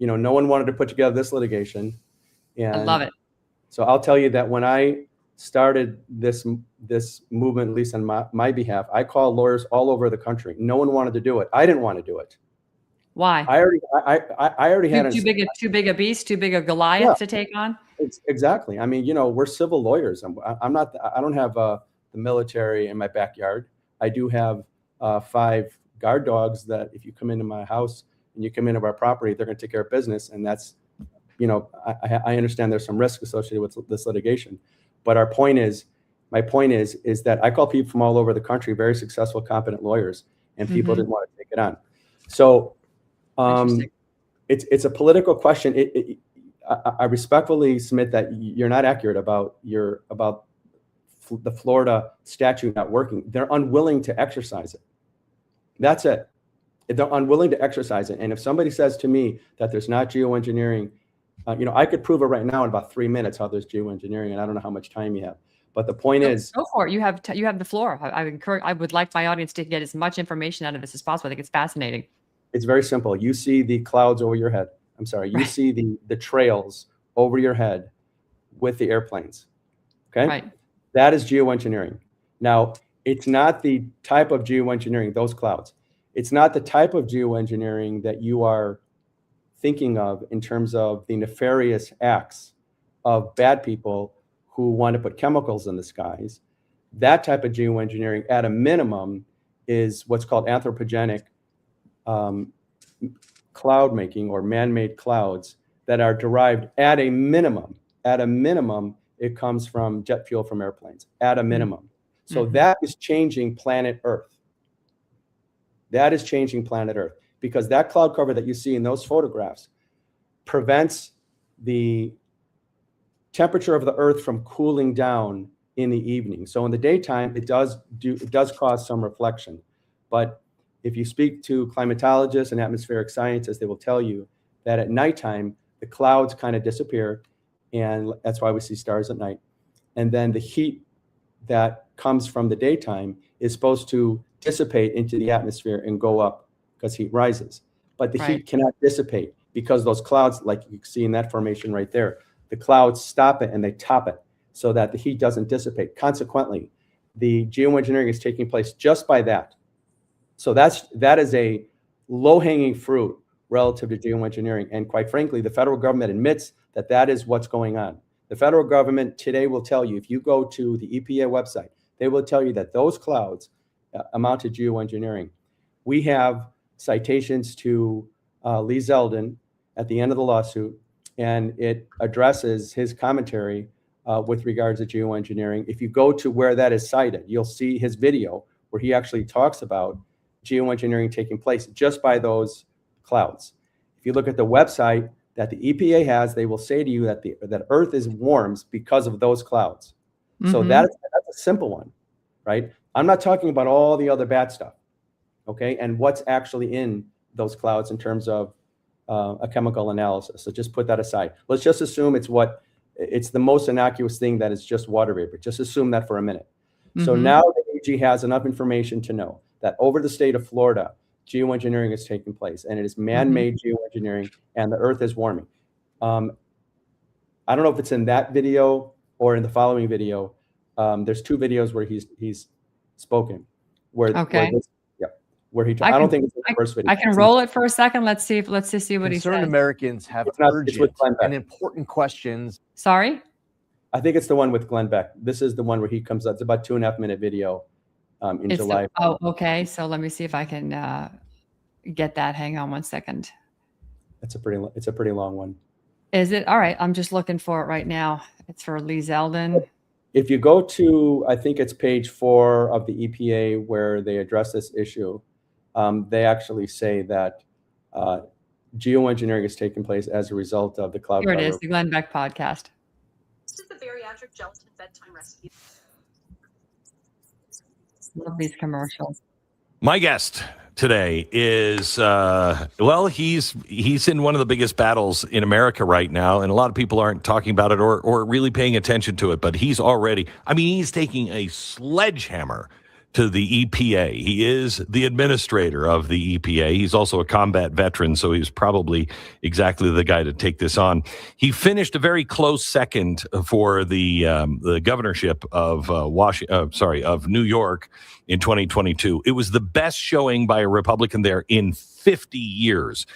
no one wanted to put together this litigation. And I love it. So I'll tell you that when I started this movement, at least on my behalf, I called lawyers all over the country. No one wanted to do it. I didn't want to do it. Why? I already had too big a beast, too big a Goliath to take on. Exactly. I mean, we're civil lawyers. I don't have the military in my backyard. I do have 5 guard dogs that if you come into my house and you come into our property, they're going to take care of business. And that's, I understand there's some risk associated with this litigation. But my point is that I call people from all over the country, very successful, competent lawyers, and people didn't want to take it on. So it's a political question. I respectfully submit that you're not accurate about the Florida statute not working. They're unwilling to exercise it. That's it. They're unwilling to exercise it. And if somebody says to me that there's not geoengineering, I could prove it right now in about 3 minutes how there's geoengineering, and I don't know how much time you have. But the point is, go for it. You have the floor. I would like my audience to get as much information out of this as possible. I think it's fascinating. It's very simple. You see the clouds over your head. I'm sorry. You see the trails over your head with the airplanes. Okay. Right. That is geoengineering. Now, it's not the type of geoengineering, those clouds. It's not the type of geoengineering that you are thinking of in terms of the nefarious acts of bad people who want to put chemicals in the skies. That type of geoengineering, at a minimum, is what's called anthropogenic cloud making, or man-made clouds that are derived at a minimum. At a minimum, it comes from jet fuel from airplanes, at a minimum. So that is changing planet Earth. That is changing planet Earth, because that cloud cover that you see in those photographs prevents the temperature of the Earth from cooling down in the evening. So in the daytime, it does cause some reflection. But if you speak to climatologists and atmospheric scientists, they will tell you that at nighttime, the clouds kind of disappear, and that's why we see stars at night. And then the heat that comes from the daytime is supposed to dissipate into the atmosphere and go up because heat rises. But the heat cannot dissipate because those clouds, like you can see in that formation right there, the clouds stop it and they top it so that the heat doesn't dissipate. Consequently, the geoengineering is taking place just by that. So that is a low-hanging fruit relative to geoengineering. And quite frankly, the federal government admits that that is what's going on. The federal government today will tell you, if you go to the EPA website, they will tell you that those clouds amount to geoengineering. We have citations to Lee Zeldin at the end of the lawsuit, and it addresses his commentary with regards to geoengineering. If you go to where that is cited, you'll see his video where he actually talks about geoengineering taking place just by those clouds. If you look at the website that the EPA has, they will say to you that Earth is warms because of those clouds. So that's a simple one, right? I'm not talking about all the other bad stuff, okay? And what's actually in those clouds in terms of a chemical analysis. So just put that aside. Let's just assume it's the most innocuous thing, that is just water vapor. Just assume that for a minute. So now the AG has enough information to know that over the state of Florida, geoengineering is taking place, and it is man-made geoengineering, and the Earth is warming. I don't know if it's in that video or in the following video. There's 2 videos where he's spoken. Where he. I don't think it's in the first video. I can roll it for a second. Let's see what he says. Concerned Americans have urgent and important questions. Sorry? I think it's the one with Glenn Beck. This is the one where he comes out. It's about 2.5 minute video in July. Okay. So let me see if I can get that. Hang on one second. It's a pretty long one. Is it? All right. I'm just looking for it right now. It's for Lee Zeldin. If you go to, I think it's page 4 of the EPA where they address this issue, they actually say that geoengineering is taking place as a result of the cloud. Here it is, the Glenn Beck podcast. This is the bariatric gelatin bedtime recipe. Love these commercials. My guest today is, he's in one of the biggest battles in America right now, and a lot of people aren't talking about it or really paying attention to it, but he's taking a sledgehammer to the EPA. He is the administrator of the EPA. He's also a combat veteran, so he's probably exactly the guy to take this on. He finished a very close second for the governorship of of New York in 2022. It was the best showing by a Republican there in 50 years.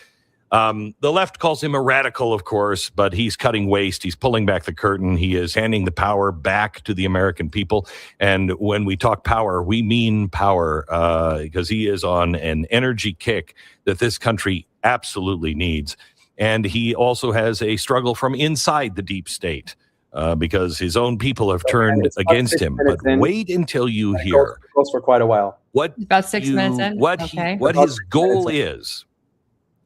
The left calls him a radical, of course, but he's cutting waste. He's pulling back the curtain. He is handing the power back to the American people. And when we talk power, we mean power, because he is on an energy kick that this country absolutely needs. And he also has a struggle from inside the deep state, because his own people have turned against him. But wait until you hear. It goes for quite a while. About 6 minutes in? What his goal is.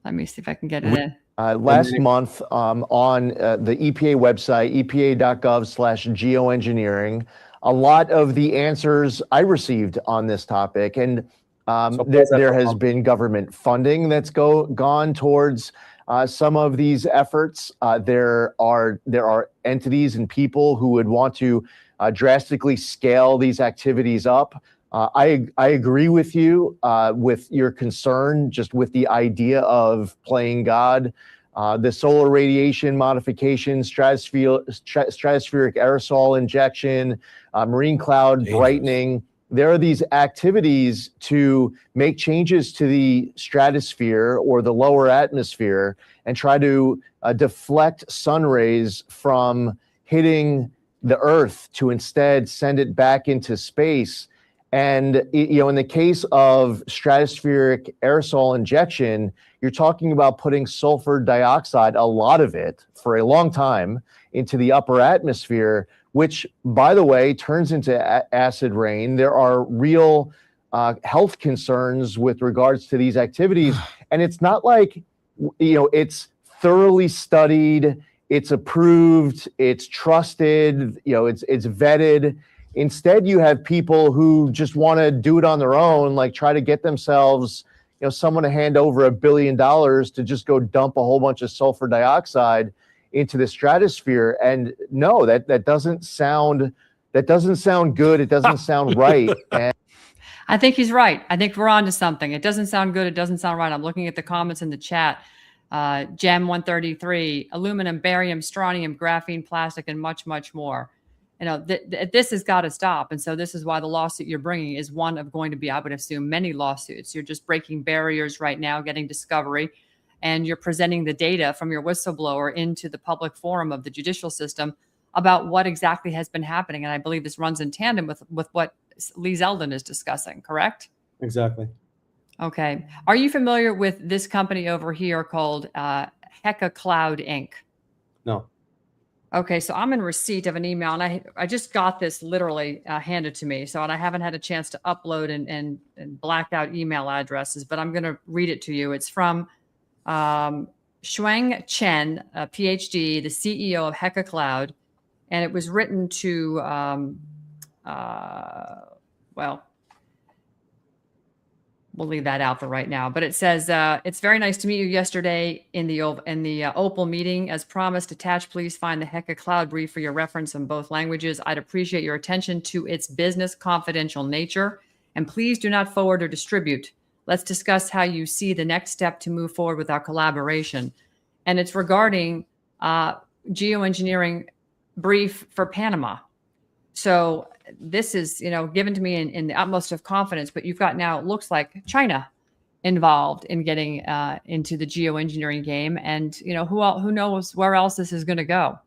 Let me see if I can get it in. Last month on the EPA website, epa.gov/geoengineering, a lot of the answers I received on this topic, and there has been government funding that's gone towards some of these efforts. There are entities and people who would want to drastically scale these activities up. I agree with you with your concern just with the idea of playing God. The solar radiation modification, stratospheric aerosol injection, marine cloud brightening. There are these activities to make changes to the stratosphere or the lower atmosphere and try to deflect sun rays from hitting the Earth to instead send it back into space. And, in the case of stratospheric aerosol injection, you're talking about putting sulfur dioxide, a lot of it for a long time, into the upper atmosphere, which, by the way, turns into acid rain. There are real health concerns with regards to these activities. And it's not like, it's thoroughly studied, it's approved, it's trusted, it's vetted. Instead, you have people who just want to do it on their own, like try to get themselves, someone to hand over $1 billion to just go dump a whole bunch of sulfur dioxide into the stratosphere. And no, that doesn't sound good. It doesn't sound right. And I think he's right. I think we're on to something. It doesn't sound good. It doesn't sound right. I'm looking at the comments in the chat. Gem 133, aluminum, barium, strontium, graphene, plastic, and much, much more. This has got to stop. And so this is why the lawsuit you're bringing is one of going to be, I would assume, many lawsuits. You're just breaking barriers right now, getting discovery, and you're presenting the data from your whistleblower into the public forum of the judicial system about what exactly has been happening. And I believe this runs in tandem with what Lee Zeldin is discussing, correct? Exactly. Okay. Are you familiar with this company over here called Heka Cloud Inc.? No. Okay, so I'm in receipt of an email, and I just got this literally handed to me. So, and I haven't had a chance to upload and black out email addresses, but I'm going to read it to you. It's from Shuang Chen, a PhD, the CEO of Heka Cloud, and it was written to we'll leave that out for right now. But it says, it's very nice to meet you yesterday in the Opal meeting. As promised, attached, please find the Hecka Cloud brief for your reference in both languages. I'd appreciate your attention to its business confidential nature. And please do not forward or distribute. Let's discuss how you see the next step to move forward with our collaboration. And it's regarding geoengineering brief for Panama. So this is, given to me in the utmost of confidence, but you've got now, it looks like China involved in getting into the geoengineering game. And, who knows where else this is going to go.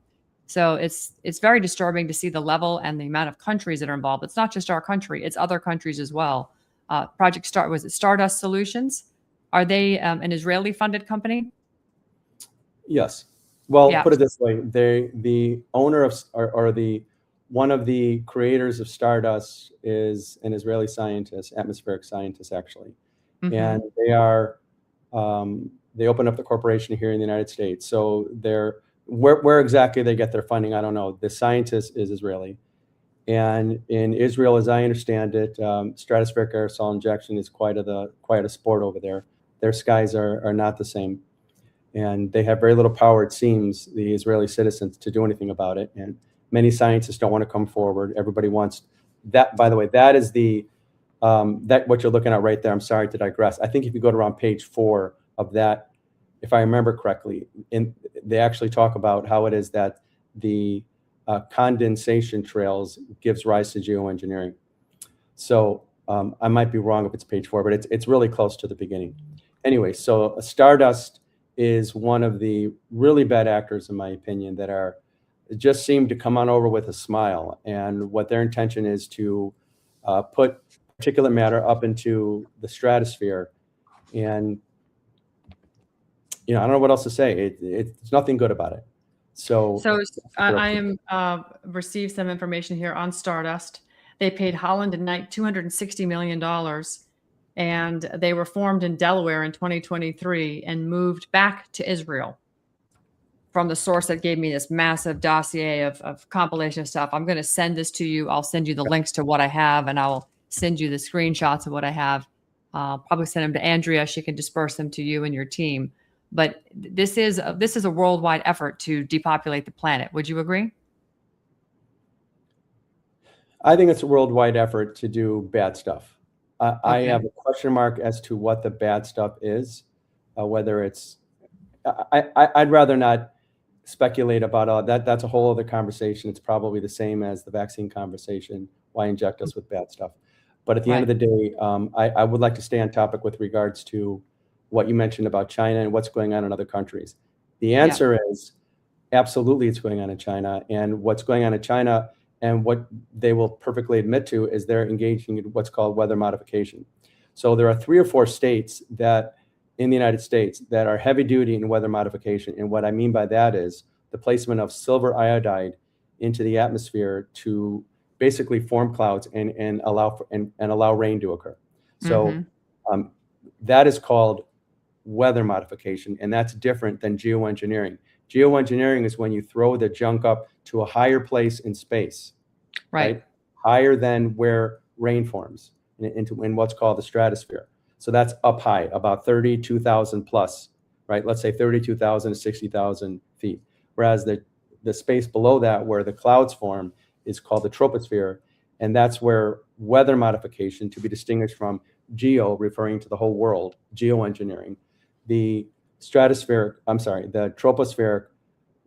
So it's very disturbing to see the level and the amount of countries that are involved. It's not just our country, it's other countries as well. Was it Stardust Solutions? Are they an Israeli funded company? Yes. Well, Yeah. put it this way: the owner of one of the creators of Stardust is an Israeli scientist, atmospheric scientist, actually, and they opened up the corporation here in the United States. So where exactly they get their funding, I don't know. The scientist is Israeli, and in Israel, as I understand it, stratospheric aerosol injection is quite a sport over there. Their skies are not the same. And they have very little power, it seems, the Israeli citizens, to do anything about it. And many scientists don't want to come forward. Everybody wants that. By the way, that is that what you're looking at right there. I'm sorry to digress. I think if you go to around page 4 of that, if I remember correctly, they actually talk about how it is that the condensation trails gives rise to geoengineering. So I might be wrong if it's page 4, but it's really close to the beginning. Anyway, so Stardust is one of the really bad actors, in my opinion, that just seem to come on over with a smile. And what their intention is to put particulate matter up into the stratosphere. And, I don't know what else to say. It's nothing good about it. So I am received some information here on Stardust. They paid Holland and Knight $260 million. And they were formed in Delaware in 2023 and moved back to Israel from the source that gave me this massive dossier of compilation of stuff. I'm going to send this to you. I'll send you the links to what I have, and I'll send you the screenshots of what I have. Probably send them to Andrea. She can disperse them to you and your team. But this is a worldwide effort to depopulate the planet. Would you agree? I think it's a worldwide effort to do bad stuff. I have a question mark as to what the bad stuff is, whether it's, I'd rather not speculate about all that. That's a whole other conversation. It's probably the same as the vaccine conversation. Why inject us with bad stuff? But at the end of the day, I would like to stay on topic with regards to what you mentioned about China and what's going on in other countries. The answer is absolutely it's going on in China, and what's going on in China and what they will perfectly admit to is they're engaging in what's called weather modification. So there are 3 or 4 states that in the United States that are heavy duty in weather modification. And what I mean by that is the placement of silver iodide into the atmosphere to basically form clouds and allow rain to occur. So that is called weather modification, and that's different than geoengineering. Geoengineering is when you throw the junk up to a higher place in space, right? Higher than where rain forms in what's called the stratosphere. So that's up high, about 32,000 plus, right? Let's say 32,000 to 60,000 feet. Whereas the space below that where the clouds form is called the troposphere. And that's where weather modification, to be distinguished from geo, referring to the whole world, geoengineering, the tropospheric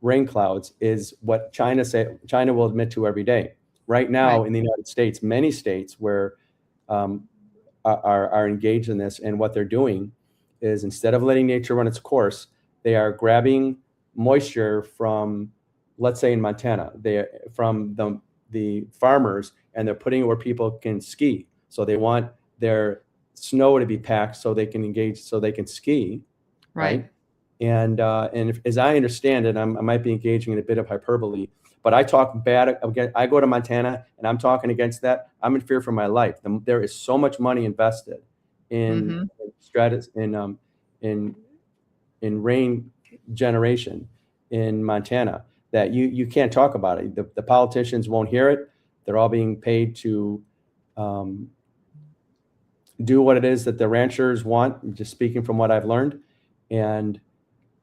rain clouds is what China will admit to every day. Right now in the United States, many states where are engaged in this, and what they're doing is instead of letting nature run its course, they are grabbing moisture from, let's say in Montana, from the farmers, and they're putting it where people can ski. So they want their snow to be packed so they can engage, so they can ski, right? And as I understand it, I might be engaging in a bit of hyperbole, but I talk bad again. I go to Montana and I'm talking against that. I'm in fear for my life. There is so much money invested in in rain generation in Montana that you can't talk about it. The politicians won't hear it. They're all being paid to do what it is that the ranchers want, just speaking from what I've learned. And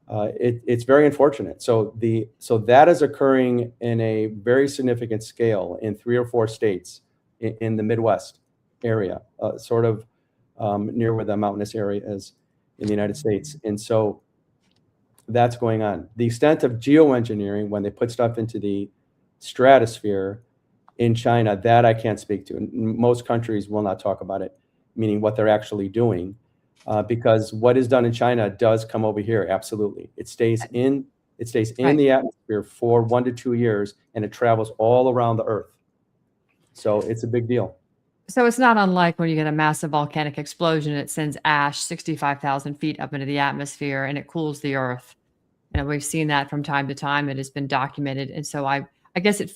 it's very unfortunate. So that is occurring in a very significant scale in 3 or 4 states in the Midwest area, sort of near where the mountainous area is in the United States. And so that's going on. The extent of geoengineering, when they put stuff into the stratosphere in China, that I can't speak to. Most countries will not talk about it, meaning what they're actually doing, because what is done in China does come over here. Absolutely, it stays in Right. the atmosphere for 1 to 2 years, and it travels all around the Earth. So it's a big deal. So it's not unlike when you get a massive volcanic explosion, it sends ash 65,000 feet up into the atmosphere and it cools the earth. And we've seen that from time to time. It has been documented. And so I guess I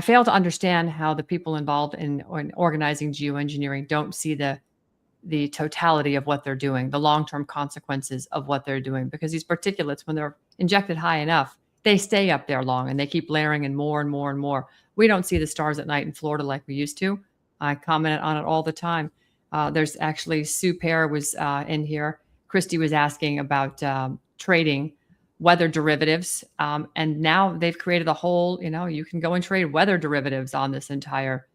fail to understand how the people involved in organizing geoengineering don't see the totality of what they're doing, the long-term consequences of what they're doing, because these particulates, when they're injected high enough, they stay up there long and they keep layering in more and more and more. We don't see the stars at night in Florida like we used to. I commented on it all the time. There's actually Sue Pear was in here. Christy was asking about trading weather derivatives. And now they've created a whole, you can go and trade weather derivatives on this entire,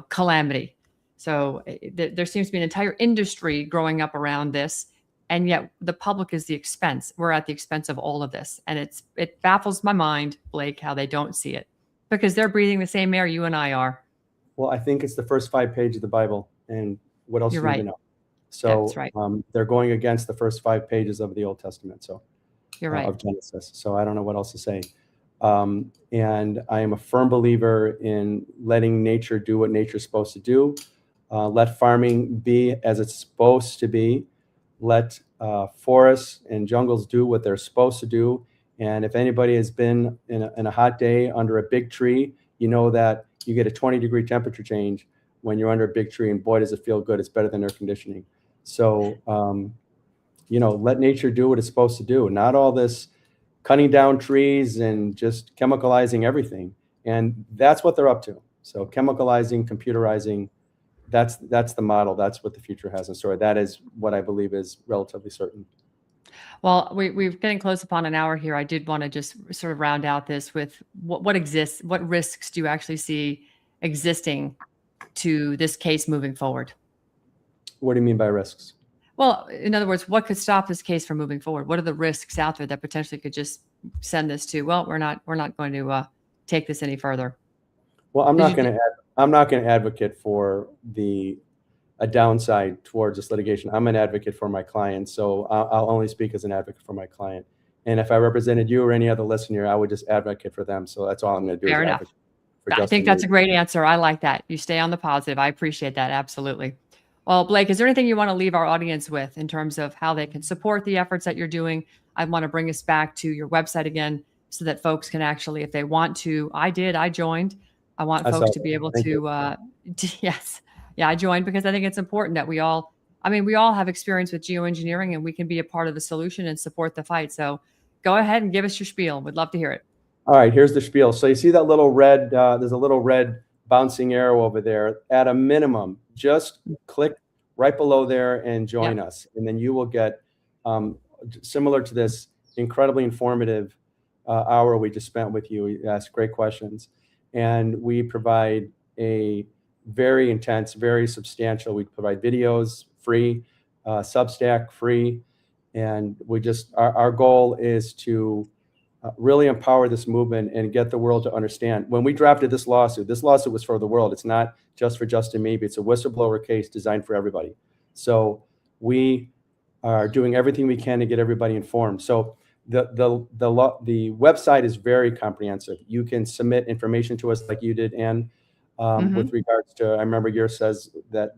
calamity. So there seems to be an entire industry growing up around this. And yet the public is the expense. We're at the expense of all of this. And it baffles my mind, Blake, how they don't see it, because they're breathing the same air you and I are. Well, I think it's the first 5 pages of the Bible, and what else You're do you right. know? So That's right. They're going against the first 5 pages of the Old Testament. So You're right. of Genesis. So I don't know what else to say. And I am a firm believer in letting nature do what nature's supposed to do. Let farming be as it's supposed to be. Let forests and jungles do what they're supposed to do. And if anybody has been in a hot day under a big tree, you know that you get a 20-degree temperature change when you're under a big tree, and boy, does it feel good. It's better than air conditioning. So, let nature do what it's supposed to do. Not all this cutting down trees and just chemicalizing everything. And that's what they're up to. So chemicalizing, computerizing, that's the model. That's what the future has in store. That is what I believe is relatively certain. Well, we're getting close upon an hour here. I did want to just sort of round out this with what exists, what risks do you actually see existing to this case moving forward? What do you mean by risks? Well, in other words, what could stop this case from moving forward? What are the risks out there that potentially could just send this to, well, we're not going to take this any further? Well, I'm not going to advocate for a downside towards this litigation. I'm an advocate for my client, so I'll only speak as an advocate for my client. And if I represented you or any other listener, I would just advocate for them. So that's all I'm going to do. Fair enough. I think that's a great answer. I like that. You stay on the positive. I appreciate that. Absolutely. Well, Blake, is there anything you want to leave our audience with in terms of how they can support the efforts that you're doing? I want to bring us back to your website again so that folks can actually, if they want to, I joined. I want folks to be able to, yes. Yeah, I joined because I think it's important that we all have experience with geoengineering and we can be a part of the solution and support the fight. So go ahead and give us your spiel. We'd love to hear it. All right, here's the spiel. So you see that little red, there's a little red bouncing arrow over there. At a minimum, just click right below there and join us. And then you will get, similar to this incredibly informative hour we just spent with you. You asked great questions. And we provide a very intense, very substantial. We provide videos free, Substack free. And our goal is to really empower this movement and get the world to understand. When we drafted this lawsuit was for the world. It's not just for Justin Mabie. It's a whistleblower case designed for everybody. So we are doing everything we can to get everybody informed. So the website is very comprehensive. You can submit information to us like you did, and with regards to, I remember yours says that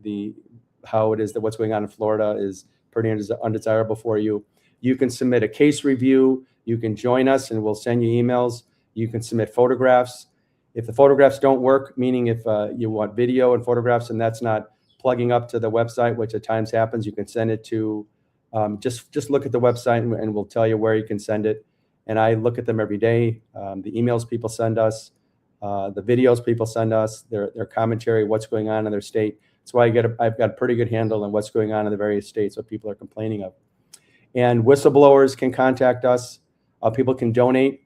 how it is that what's going on in Florida is pretty undesirable for you. You can submit a case review. You can join us and we'll send you emails. You can submit photographs. If the photographs don't work, meaning if you want video and photographs and that's not plugging up to the website, which at times happens, you can send it to, just look at the website and we'll tell you where you can send it. And I look at them every day. The emails people send us, the videos people send us, their commentary, what's going on in their state. That's why I've got a pretty good handle on what's going on in the various states, what people are complaining of. And whistleblowers can contact us. People can donate.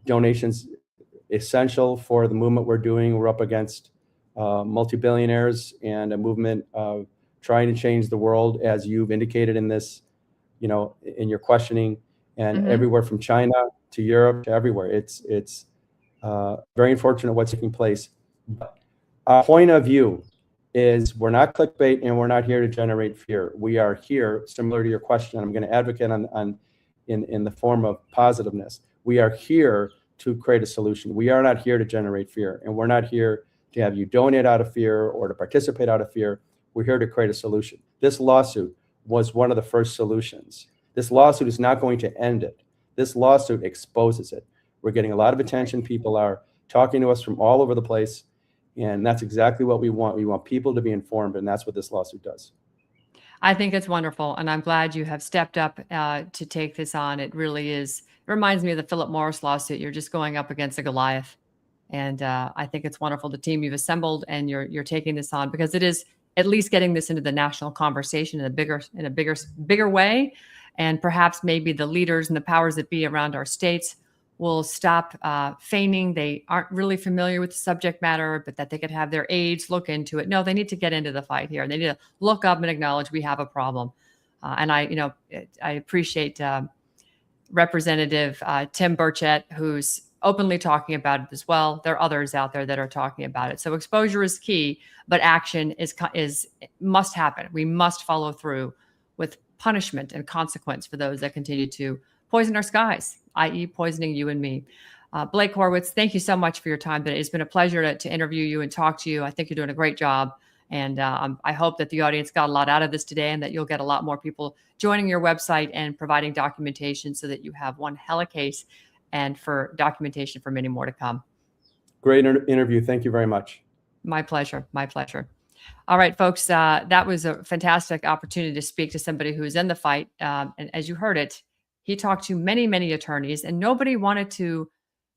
Donations essential for the movement we're doing. We're up against multi-billionaires and a movement of trying to change the world, as you've indicated in this, in your questioning, and everywhere from China to Europe to everywhere. It's very unfortunate what's taking place. But our point of view is we're not clickbait and we're not here to generate fear. We are here, similar to your question, I'm going to advocate in the form of positiveness. We are here to create a solution. We are not here to generate fear, and we're not here to have you donate out of fear or to participate out of fear. We're here to create a solution. This lawsuit was one of the first solutions. This lawsuit is not going to end it. This lawsuit exposes it. We're getting a lot of attention. People are talking to us from all over the place, and that's exactly what we want. We want people to be informed, and that's what this lawsuit does. I think it's wonderful, and I'm glad you have stepped up to take this on. It really is. It reminds me of the Philip Morris lawsuit. You're just going up against a Goliath, and I think it's wonderful the team you've assembled, and you're taking this on, because it is at least getting this into the national conversation in a bigger way, and perhaps maybe the leaders and the powers that be around our states will stop feigning they aren't really familiar with the subject matter, but that they could have their aides look into it. No, they need to get into the fight here. They need to look up and acknowledge we have a problem. And I appreciate Representative Tim Burchett, who's openly talking about it as well. There are others out there that are talking about it. So exposure is key, but action must happen. We must follow through with punishment and consequence for those that continue to poison our skies, i.e. poisoning you and me. Blake Horwitz, thank you so much for your time today. It's been a pleasure to interview you and talk to you. I think you're doing a great job. And I hope that the audience got a lot out of this today, and that you'll get a lot more people joining your website and providing documentation so that you have one hella case and for documentation for many more to come. Great interview. Thank you very much. My pleasure. My pleasure. All right, folks, that was a fantastic opportunity to speak to somebody who's in the fight. And as you heard it, he talked to many, many attorneys, and nobody wanted to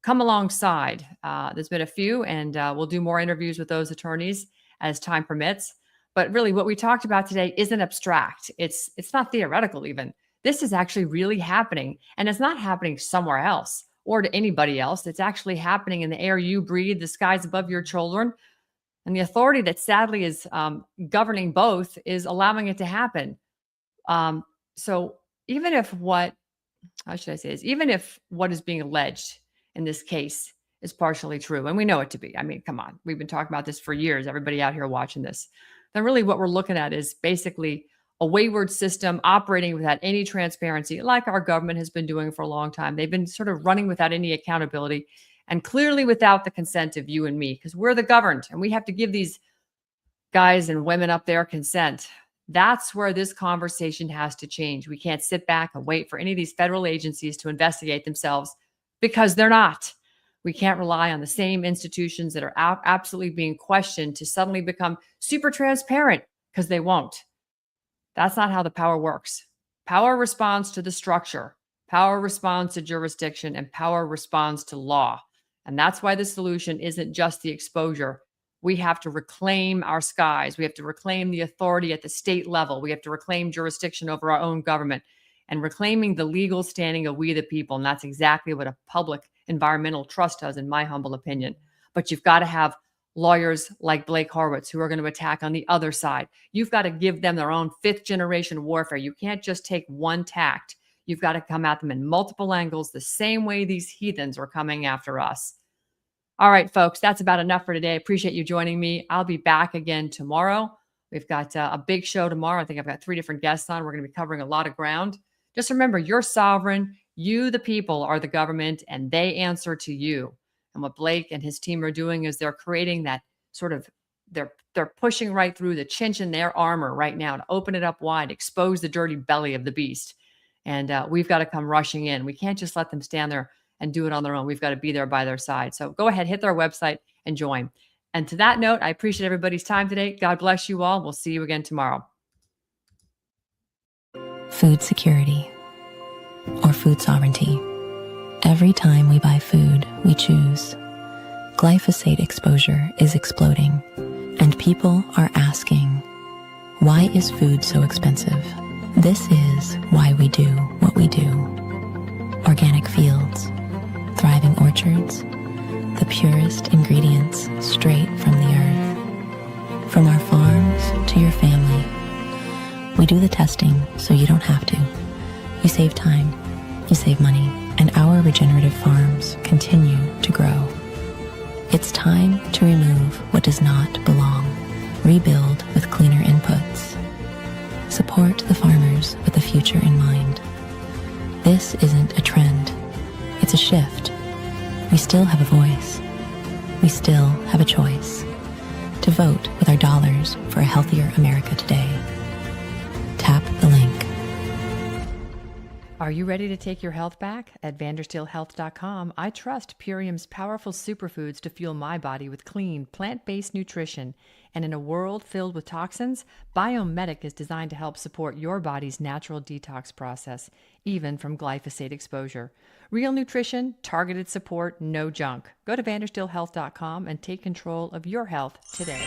come alongside. There's been a few, and we'll do more interviews with those attorneys as time permits. But really, what we talked about today isn't abstract. It's not theoretical even. This is actually really happening, and it's not happening somewhere else or to anybody else. It's actually happening in the air you breathe, the skies above your children. And the authority that sadly is governing both is allowing it to happen. So even if what is being alleged in this case is partially true, and we know it to be, I mean, come on, we've been talking about this for years, everybody out here watching this, then really what we're looking at is basically a wayward system operating without any transparency, like our government has been doing for a long time. They've been sort of running without any accountability, and clearly without the consent of you and me, because we're the governed, and we have to give these guys and women up there consent. That's where this conversation has to change. We can't sit back and wait for any of these federal agencies to investigate themselves, because they're not. We can't rely on the same institutions that are absolutely being questioned to suddenly become super transparent, because they won't. That's not how the power works. Power responds to the structure. Power responds to jurisdiction, and power responds to law. And that's why the solution isn't just the exposure. We have to reclaim our skies. We have to reclaim the authority at the state level. We have to reclaim jurisdiction over our own government, and reclaiming the legal standing of we the people. And that's exactly what a public environmental trust does, in my humble opinion. But you've got to have lawyers like Blake Horwitz who are going to attack on the other side. You've got to give them their own 5th generation warfare. You can't just take one tact. You've got to come at them in multiple angles, the same way these heathens are coming after us. All right, folks, that's about enough for today. I appreciate you joining me. I'll be back again tomorrow. We've got a big show tomorrow. I think I've got 3 different guests on. We're going to be covering a lot of ground. Just remember, you're sovereign. You, the people, are the government, and they answer to you. And what Blake and his team are doing is they're creating that sort of, they're pushing right through the chinch in their armor right now to open it up wide, expose the dirty belly of the beast. And we've got to come rushing in. We can't just let them stand there and do it on their own. We've got to be there by their side. So go ahead, hit their website and join. And to that note, I appreciate everybody's time today. God bless you all. We'll see you again tomorrow. Food security or food sovereignty. Every time we buy food, we choose. Glyphosate exposure is exploding, and And people are asking, why is food so expensive? This is why we do what we do. Organic fields, thriving orchards, the purest ingredients straight from the earth. From our farms to your family, we do the testing so you don't have to. You save time, you save money, and our regenerative farms continue to grow. It's time to remove what does not belong. Rebuild with cleaner inputs. Support the farmers with the future in mind. This isn't a trend, it's a shift. We still have a voice. We still have a choice to vote with our dollars for a healthier America today. Tap the link. Are you ready to take your health back? At vandersteelhealth.com, I trust Purium's powerful superfoods to fuel my body with clean, plant-based nutrition. And in a world filled with toxins, Biomedic is designed to help support your body's natural detox process, even from glyphosate exposure. Real nutrition, targeted support, no junk. Go to vandersteelhealth.com and take control of your health today.